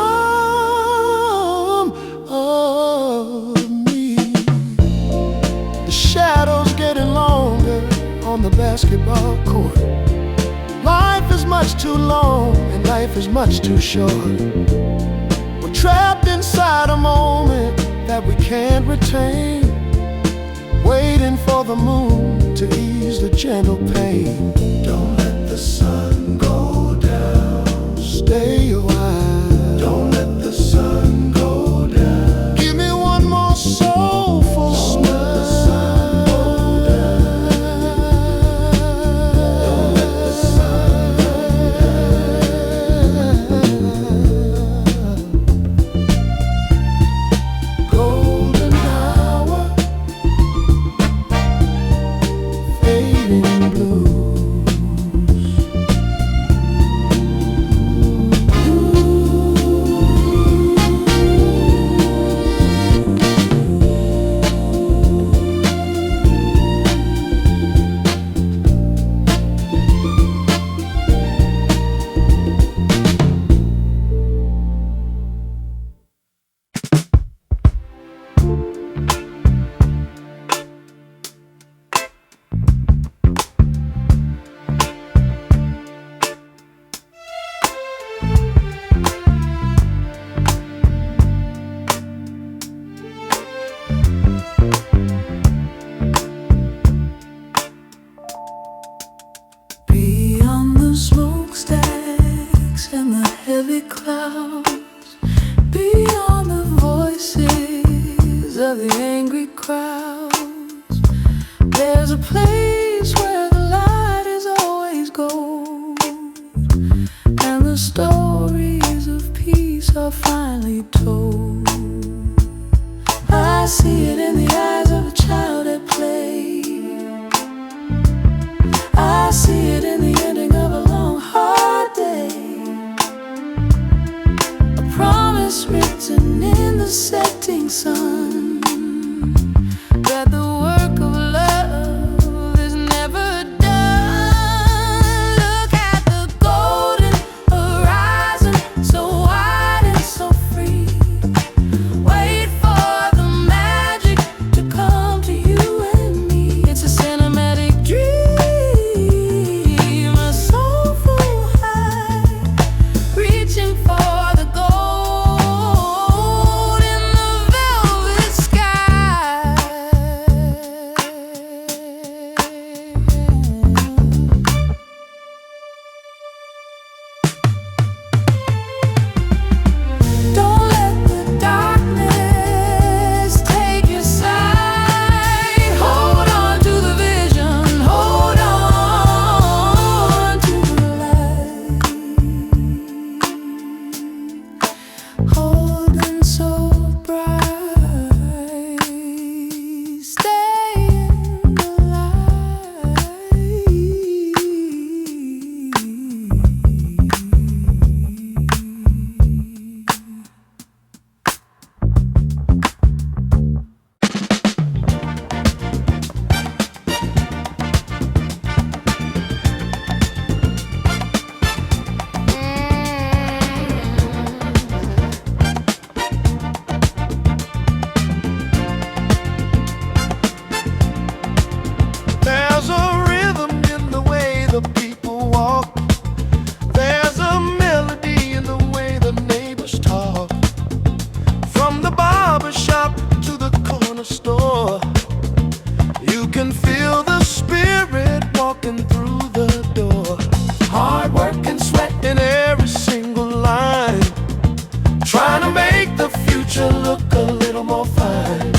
of me. The shadows getting longer on the basketball court. Life is much too long and life is much too short. We're trapped inside a moment that we can't retain, waiting for the moon to ease the gentle pain. Don't let the sun go down, stay a while. Don't let the sun go down. Give me one more soulful smile. Don't let the sun go down. Don't let the sun go down. Golden hour, fading blues. Beyond the smokestacks and the heavy clouds, beyond the voices of the angry crowds, there's a place where the light is always gold, and the stories of peace are finally told. I see it in the eyes of a child at play. I see it in the ending of a long, hard day. A promise written in the setting sun, that the work of love is never done. Look at the golden horizon, so wide and so free. Wait for the magic to come to you and me. It's a cinematic dream, a soulful high, reaching for the gold in the velvet sky. Don't let the darkness take your sight. Hold on to the vision, hold on to the light. Holding so bright, stay in the light. There's a rhythm in the way the people walk. There's a melody in the way the neighbors talk. From the barber shop to the corner store, you can feel the spirit walking through the door. Hard work and sweat in every single line, trying to make the future look a little more fine.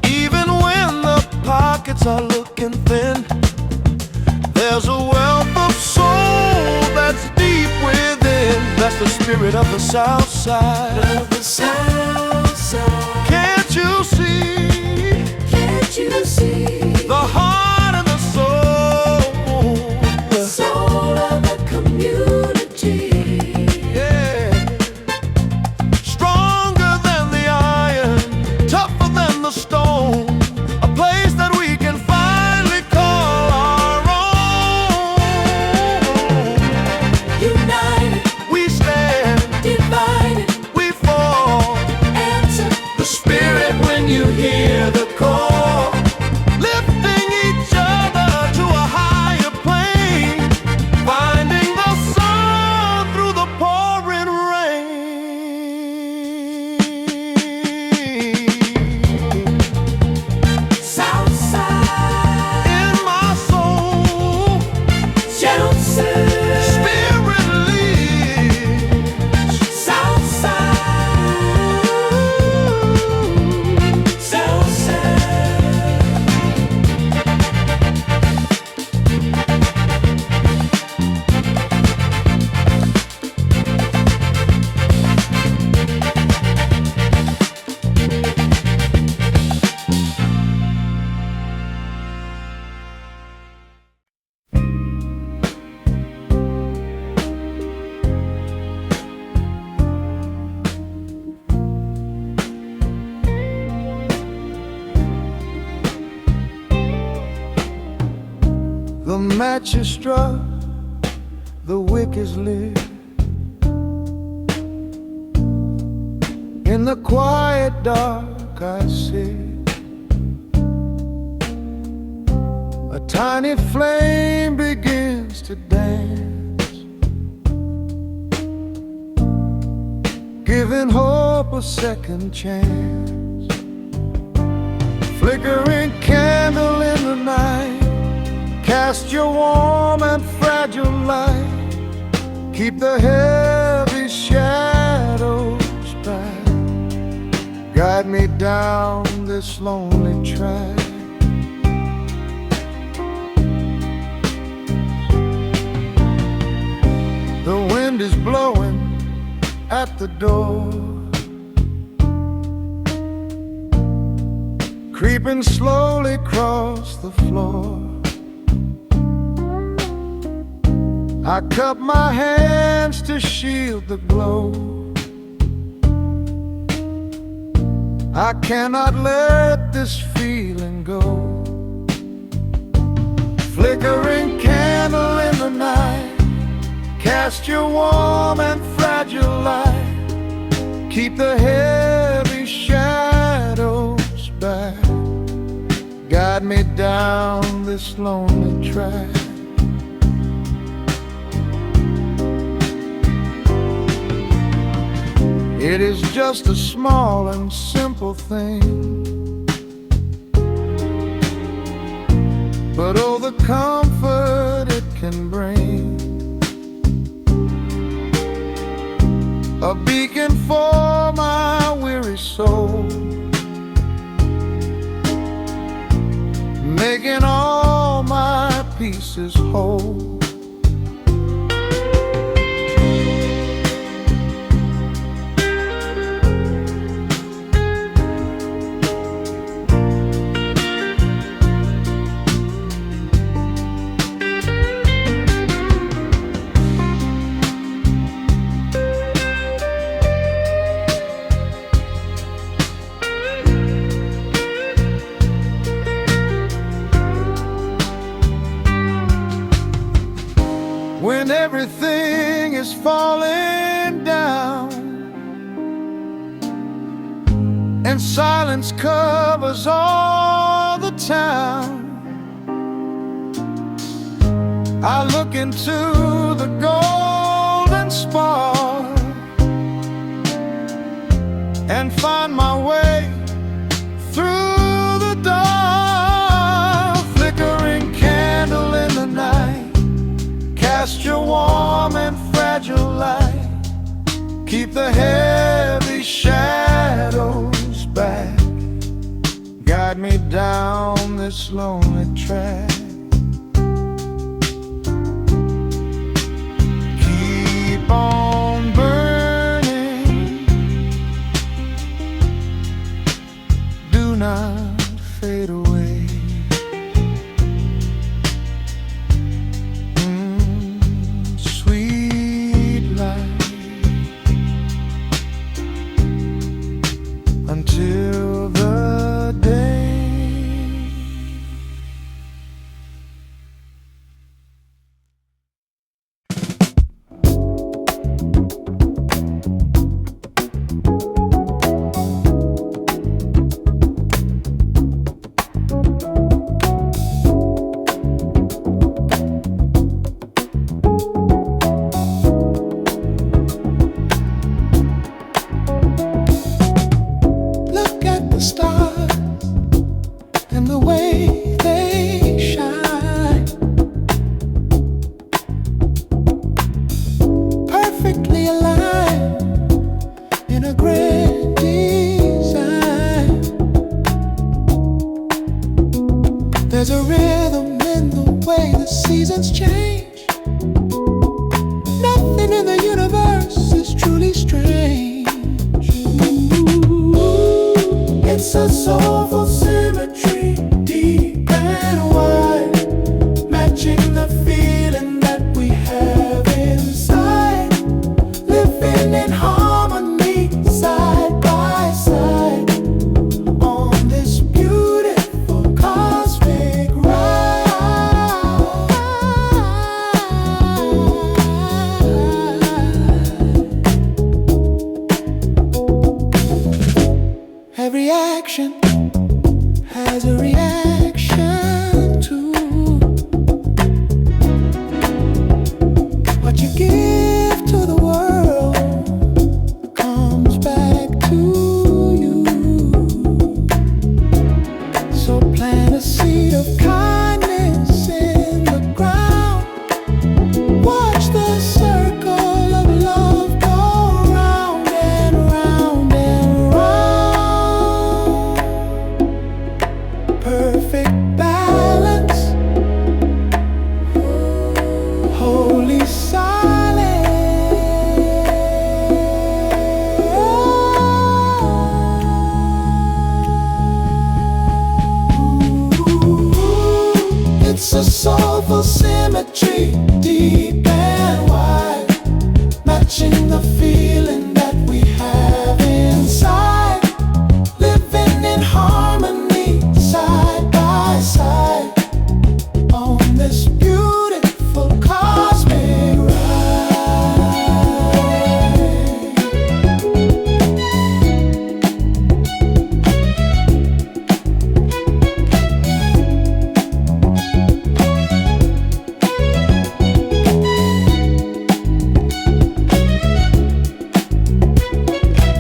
Even when the pockets are looking thin, there's a wealth of soul that's deep within. That's the spirit of the South Side. Of the South Side. Can't you see? Can't you see? The heart and the soul. The soul of the community. Yeah. Stronger than the iron, tougher than the stone. A place that we can finally call our own. United, we stand. Divided, we fall. Answer the spirit when you hear the call. Lifting each other to a higher plane, finding the sun through the pouring rain. South side in my soul, spirit leads. South side, South side. The match is struck, the wick is lit. In the quiet dark I sit, a tiny flame begins to dance, giving hope a second chance. Flickering candle in the night, cast your warm and fragile light. Keep the heavy shadows back. Guide me down this lonely track. The wind is blowing at the door. creeping slowly across the floor. I cup my hands to shield the glow. I cannot let this feeling go. Flickering candle in the night, cast your warm and fragile light. Keep the heavy shadows back. Guide me down this lonely track. It is just a small and simple thing, but oh, the comfort it can bring. A beacon for my weary soul, making all my pieces whole. When everything is falling down and silence covers all the town, I look into the golden spar and find my way through the dark. Flickering candle in the night, cast your warm and fragile light. Keep the heavy shadows back. Guide me down this lonely track. Keep on burning, do not fade away. Until the day stars and the way they shine, perfectly aligned in a grand design. There's a rhythm in the way the seasons change. Nothing in the universe is truly strange. It's a soulful symmetry, deep and wide, matching the feeling that we have inside, living in harmony, side by side, on this beautiful cosmic ride. Every action has a reaction to what you give to the world, comes back to you. So plant a seed of kindness in the ground. Watch the circle of love go round and round and round. Perfect balance, holy silence. a soulful symmetry, deep and wide, matching the feeling that we have inside, living in harmony, side by side, on this beautiful cosmic ride.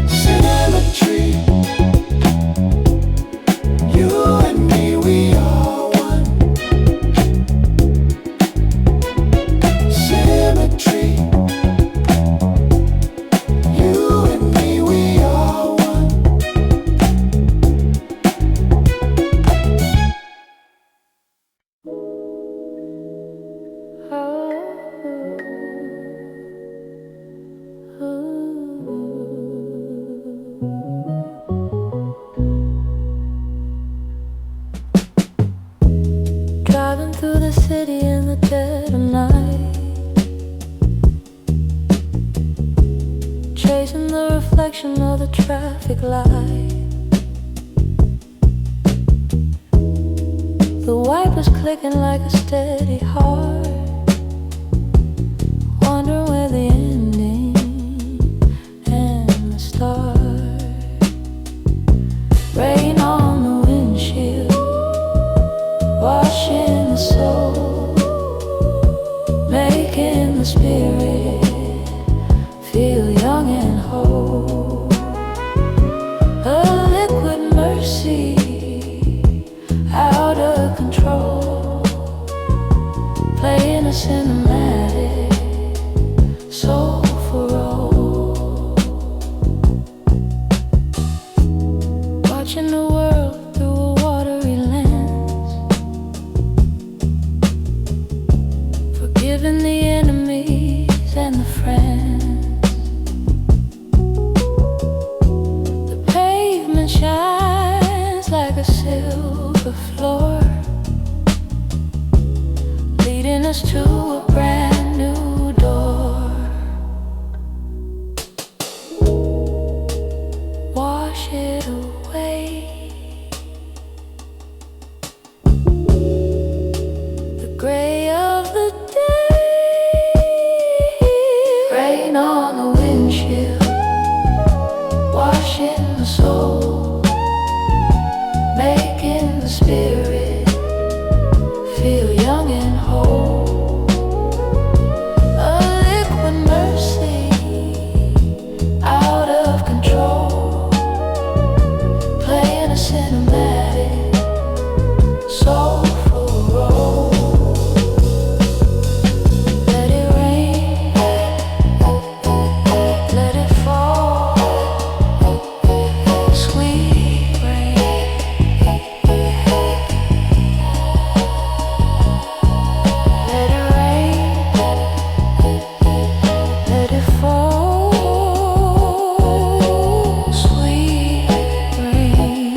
Symmetry, you and me, we are one. Symmetry, you and me, we are one. Driving through the city in the dead of night, chasing the reflection of the traffic light. The wipers clicking like a steady heart, wondering where the ending and the start. Rain on the windshield, washing the soul, making the spirit feel young and whole. A liquid mercy, out of control, playing a cinematic soulful role, watching the world through a watery lens, forgiving the enemies and the friends. The pavement shines like a silver floor, leading us to a brand new door. Wash it away, the gray of the day. Rain on the windshield, washing the soul, making the spirit feel young and whole. A liquid mercy, out of control, playing a cinematic soulful role. Let it rain, let it fall, sweet rain. Let it rain, let it fall, sweet rain.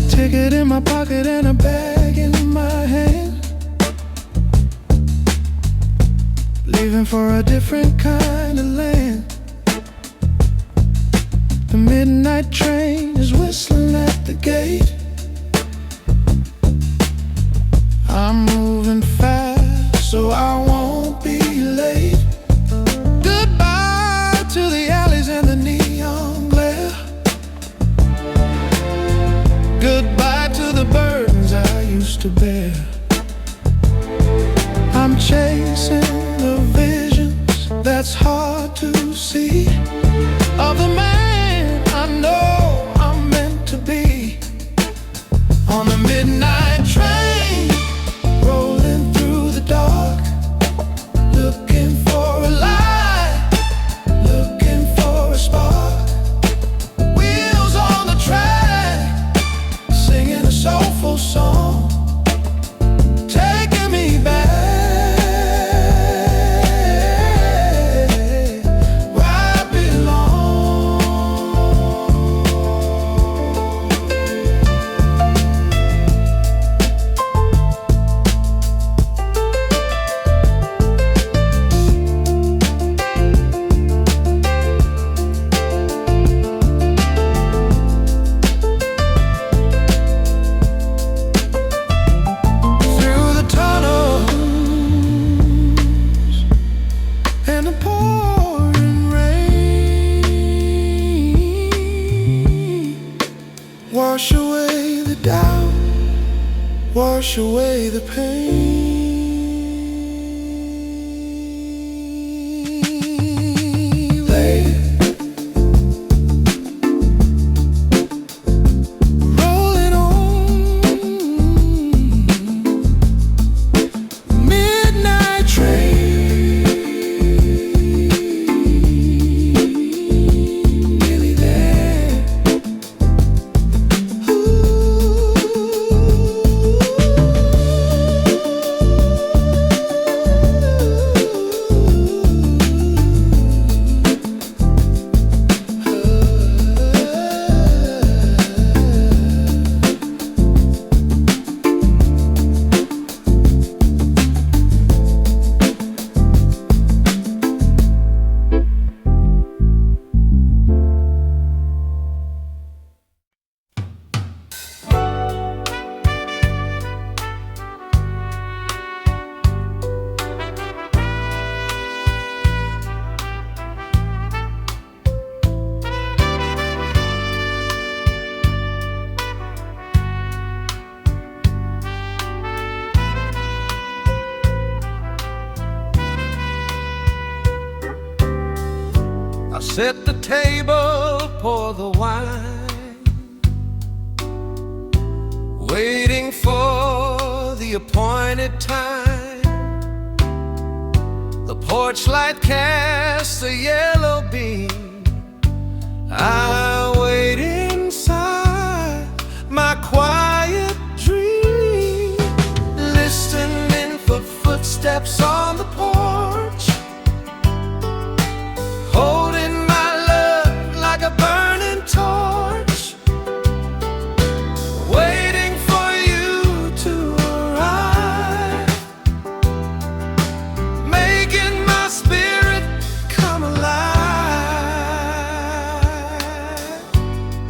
Ticket in my pocket and a bag in my hand, leaving for a different kind of land. The midnight train is whistling at the gate. I'm moving fast so I won't be late. Goodbye to the alleys and the neon glare. Goodbye to the burdens I used to bear. I'm chasing the visions that's hard to see, of the man I know I'm meant to be, on the midnight train. Wash away the doubt, wash away the pain. Lady, rolling on midnight train, nearly there. I set the table, pour the wine, waiting for the appointed time. The porch light casts a yellow beam. I wait inside my quiet dream, listening for footsteps on the porch, holding my love like a burning torch, waiting for you to arrive, making my spirit come alive.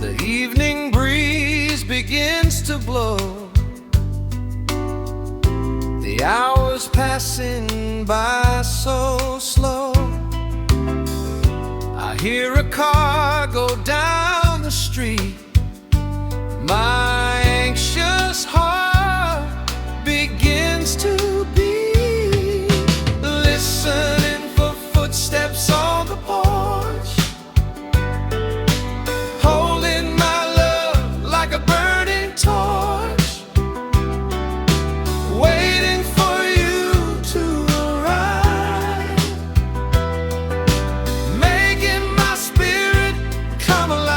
The evening breeze begins to blow, the hours passing by so slow. I hear a car go down the street. My anxious heart begins to beat, listening for footsteps on the porch, holding my love like a burning torch, waiting for you to arrive, making my spirit come alive.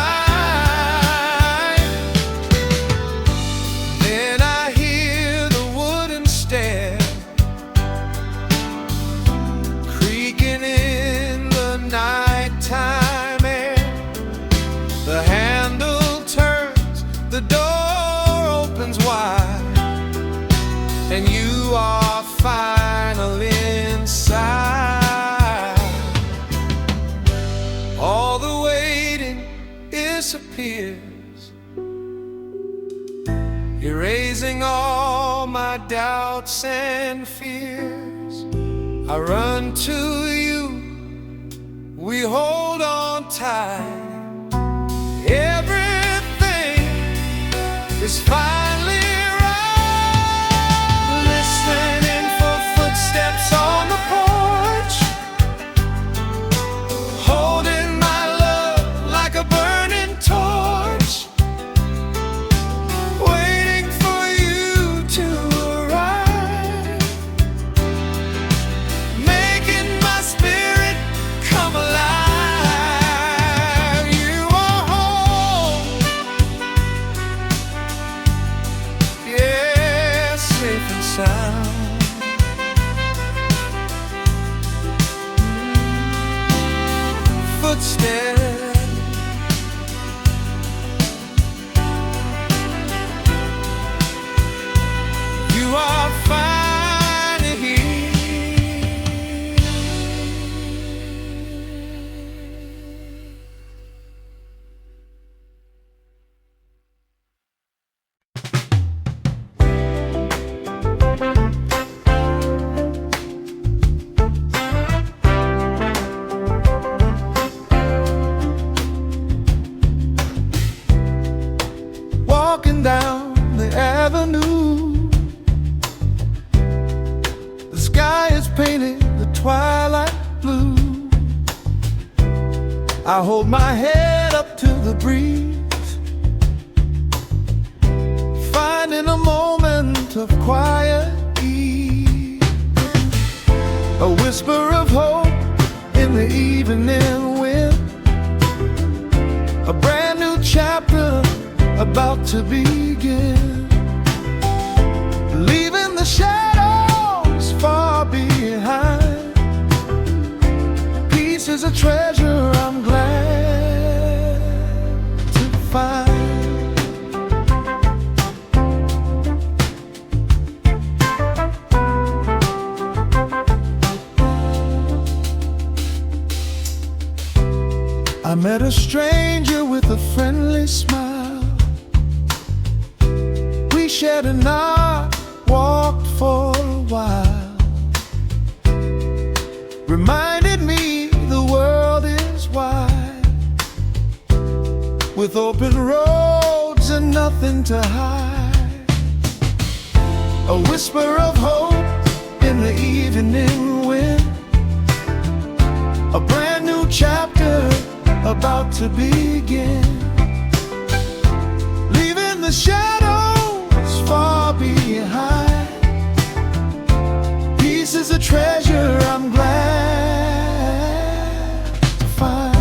Then I hear the wooden stair creaking in the nighttime air. The handle turns, the door opens wide, and you are finally inside. All the waiting disappears, erasing all my doubts and fears. I run to you, we hold on tight. Everything is finally right. Listening for footsteps on the porch, holding my love like a burning torch, waiting for you to arrive, making my spirit come alive. You are home, yeah, safe and sound. Footsteps, you are finally here. walking down the avenue. The sky is painted the twilight blue. I hold my head up to the breeze, finding a moment of quiet ease. A whisper of hope in the evening wind, a brand new chapter about to begin, leaving the shadows far behind. Peace is a treasure I'm glad to find. I met a stranger with a friendly smile. We shared a nod, walked for a while. Reminded me the world is wide, with open roads and nothing to hide. A whisper of hope in the evening wind, a brand new chapter about to begin, leaving the shadows far behind. Peace is a treasure I'm glad to find.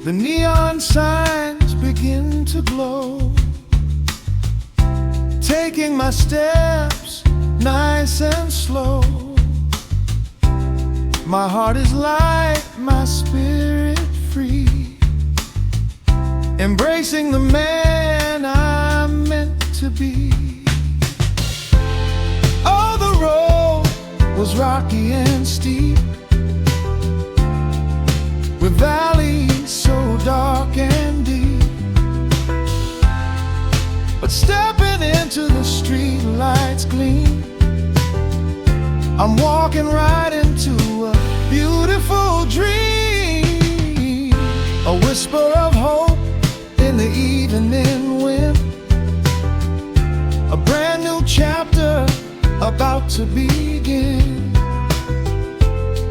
The neon signs begin to glow, taking my steps nice and slow. My heart is light, my spirit free, embracing the man I'm meant to be. Oh, the road was rocky and steep, with valleys so dark and deep, but stepping into the street lights gleam, I'm walking right into a beautiful dream. A whisper of hope in the evening wind, a brand new chapter about to begin,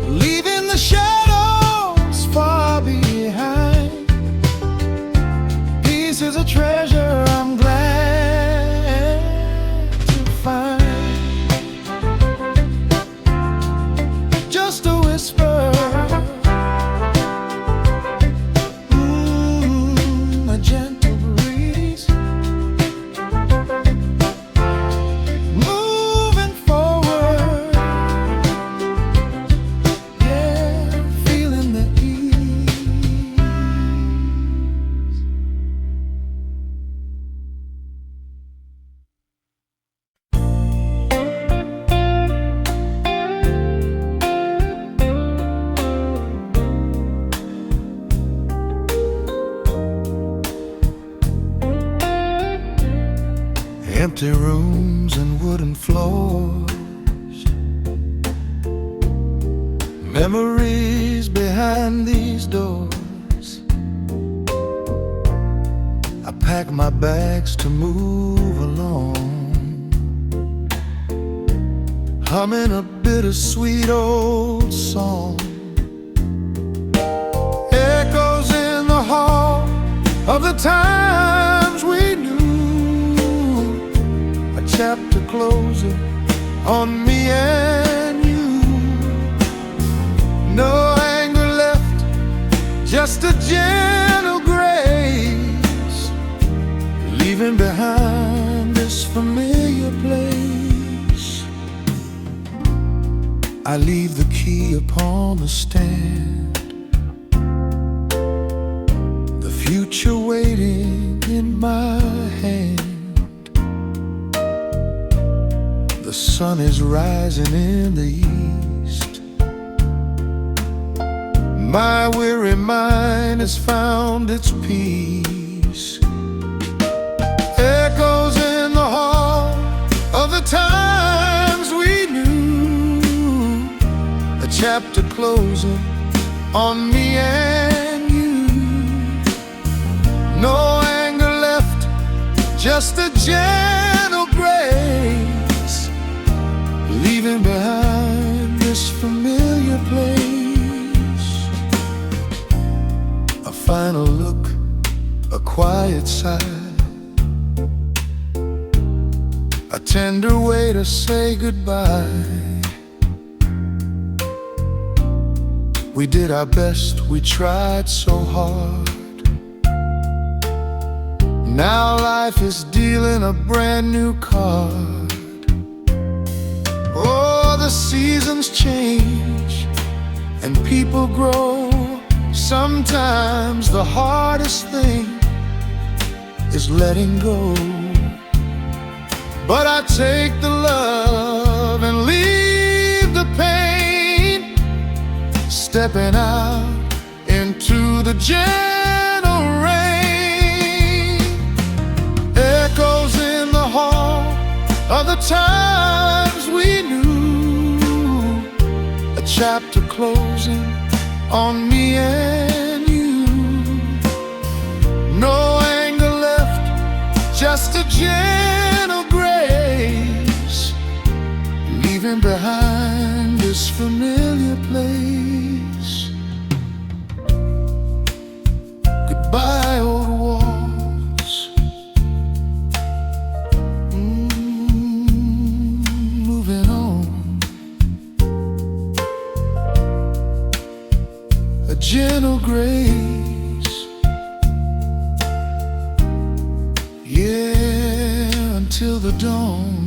leaving the shadows far behind. Peace is a treasure I'm glad to find. Just a whisper, a gentle breeze, moving forward, yeah, feeling the ease. Empty rooms and wooden floors, memories behind these doors. I pack my bags to move along, humming a bittersweet old song. Echoes in the hall of the times we knew, chapter closing on me and you. No anger left, just a gentle grace, leaving behind this familiar place. I leave the key upon the stand, the future waiting in my hand. The sun is rising in the east, my weary mind has found its peace. Echoes in the hall of the times chapter closing on me and you. No anger left, just a gentle grace, leaving behind this familiar place. A final look, a quiet sigh, a tender way to say goodbye. We did our best, we tried so hard. Now life is dealing a brand new card. Oh, the seasons change and people grow. Sometimes the hardest thing is letting go. But I take the love and leave the pain, stepping out into the gentle rain. Echoes in the hall of the times we knew, a chapter closing on me and you. No anger left, just a gentle grace, leaving behind this familiar place. Goodbye, old walls, moving on. A gentle grace, yeah, until the dawn.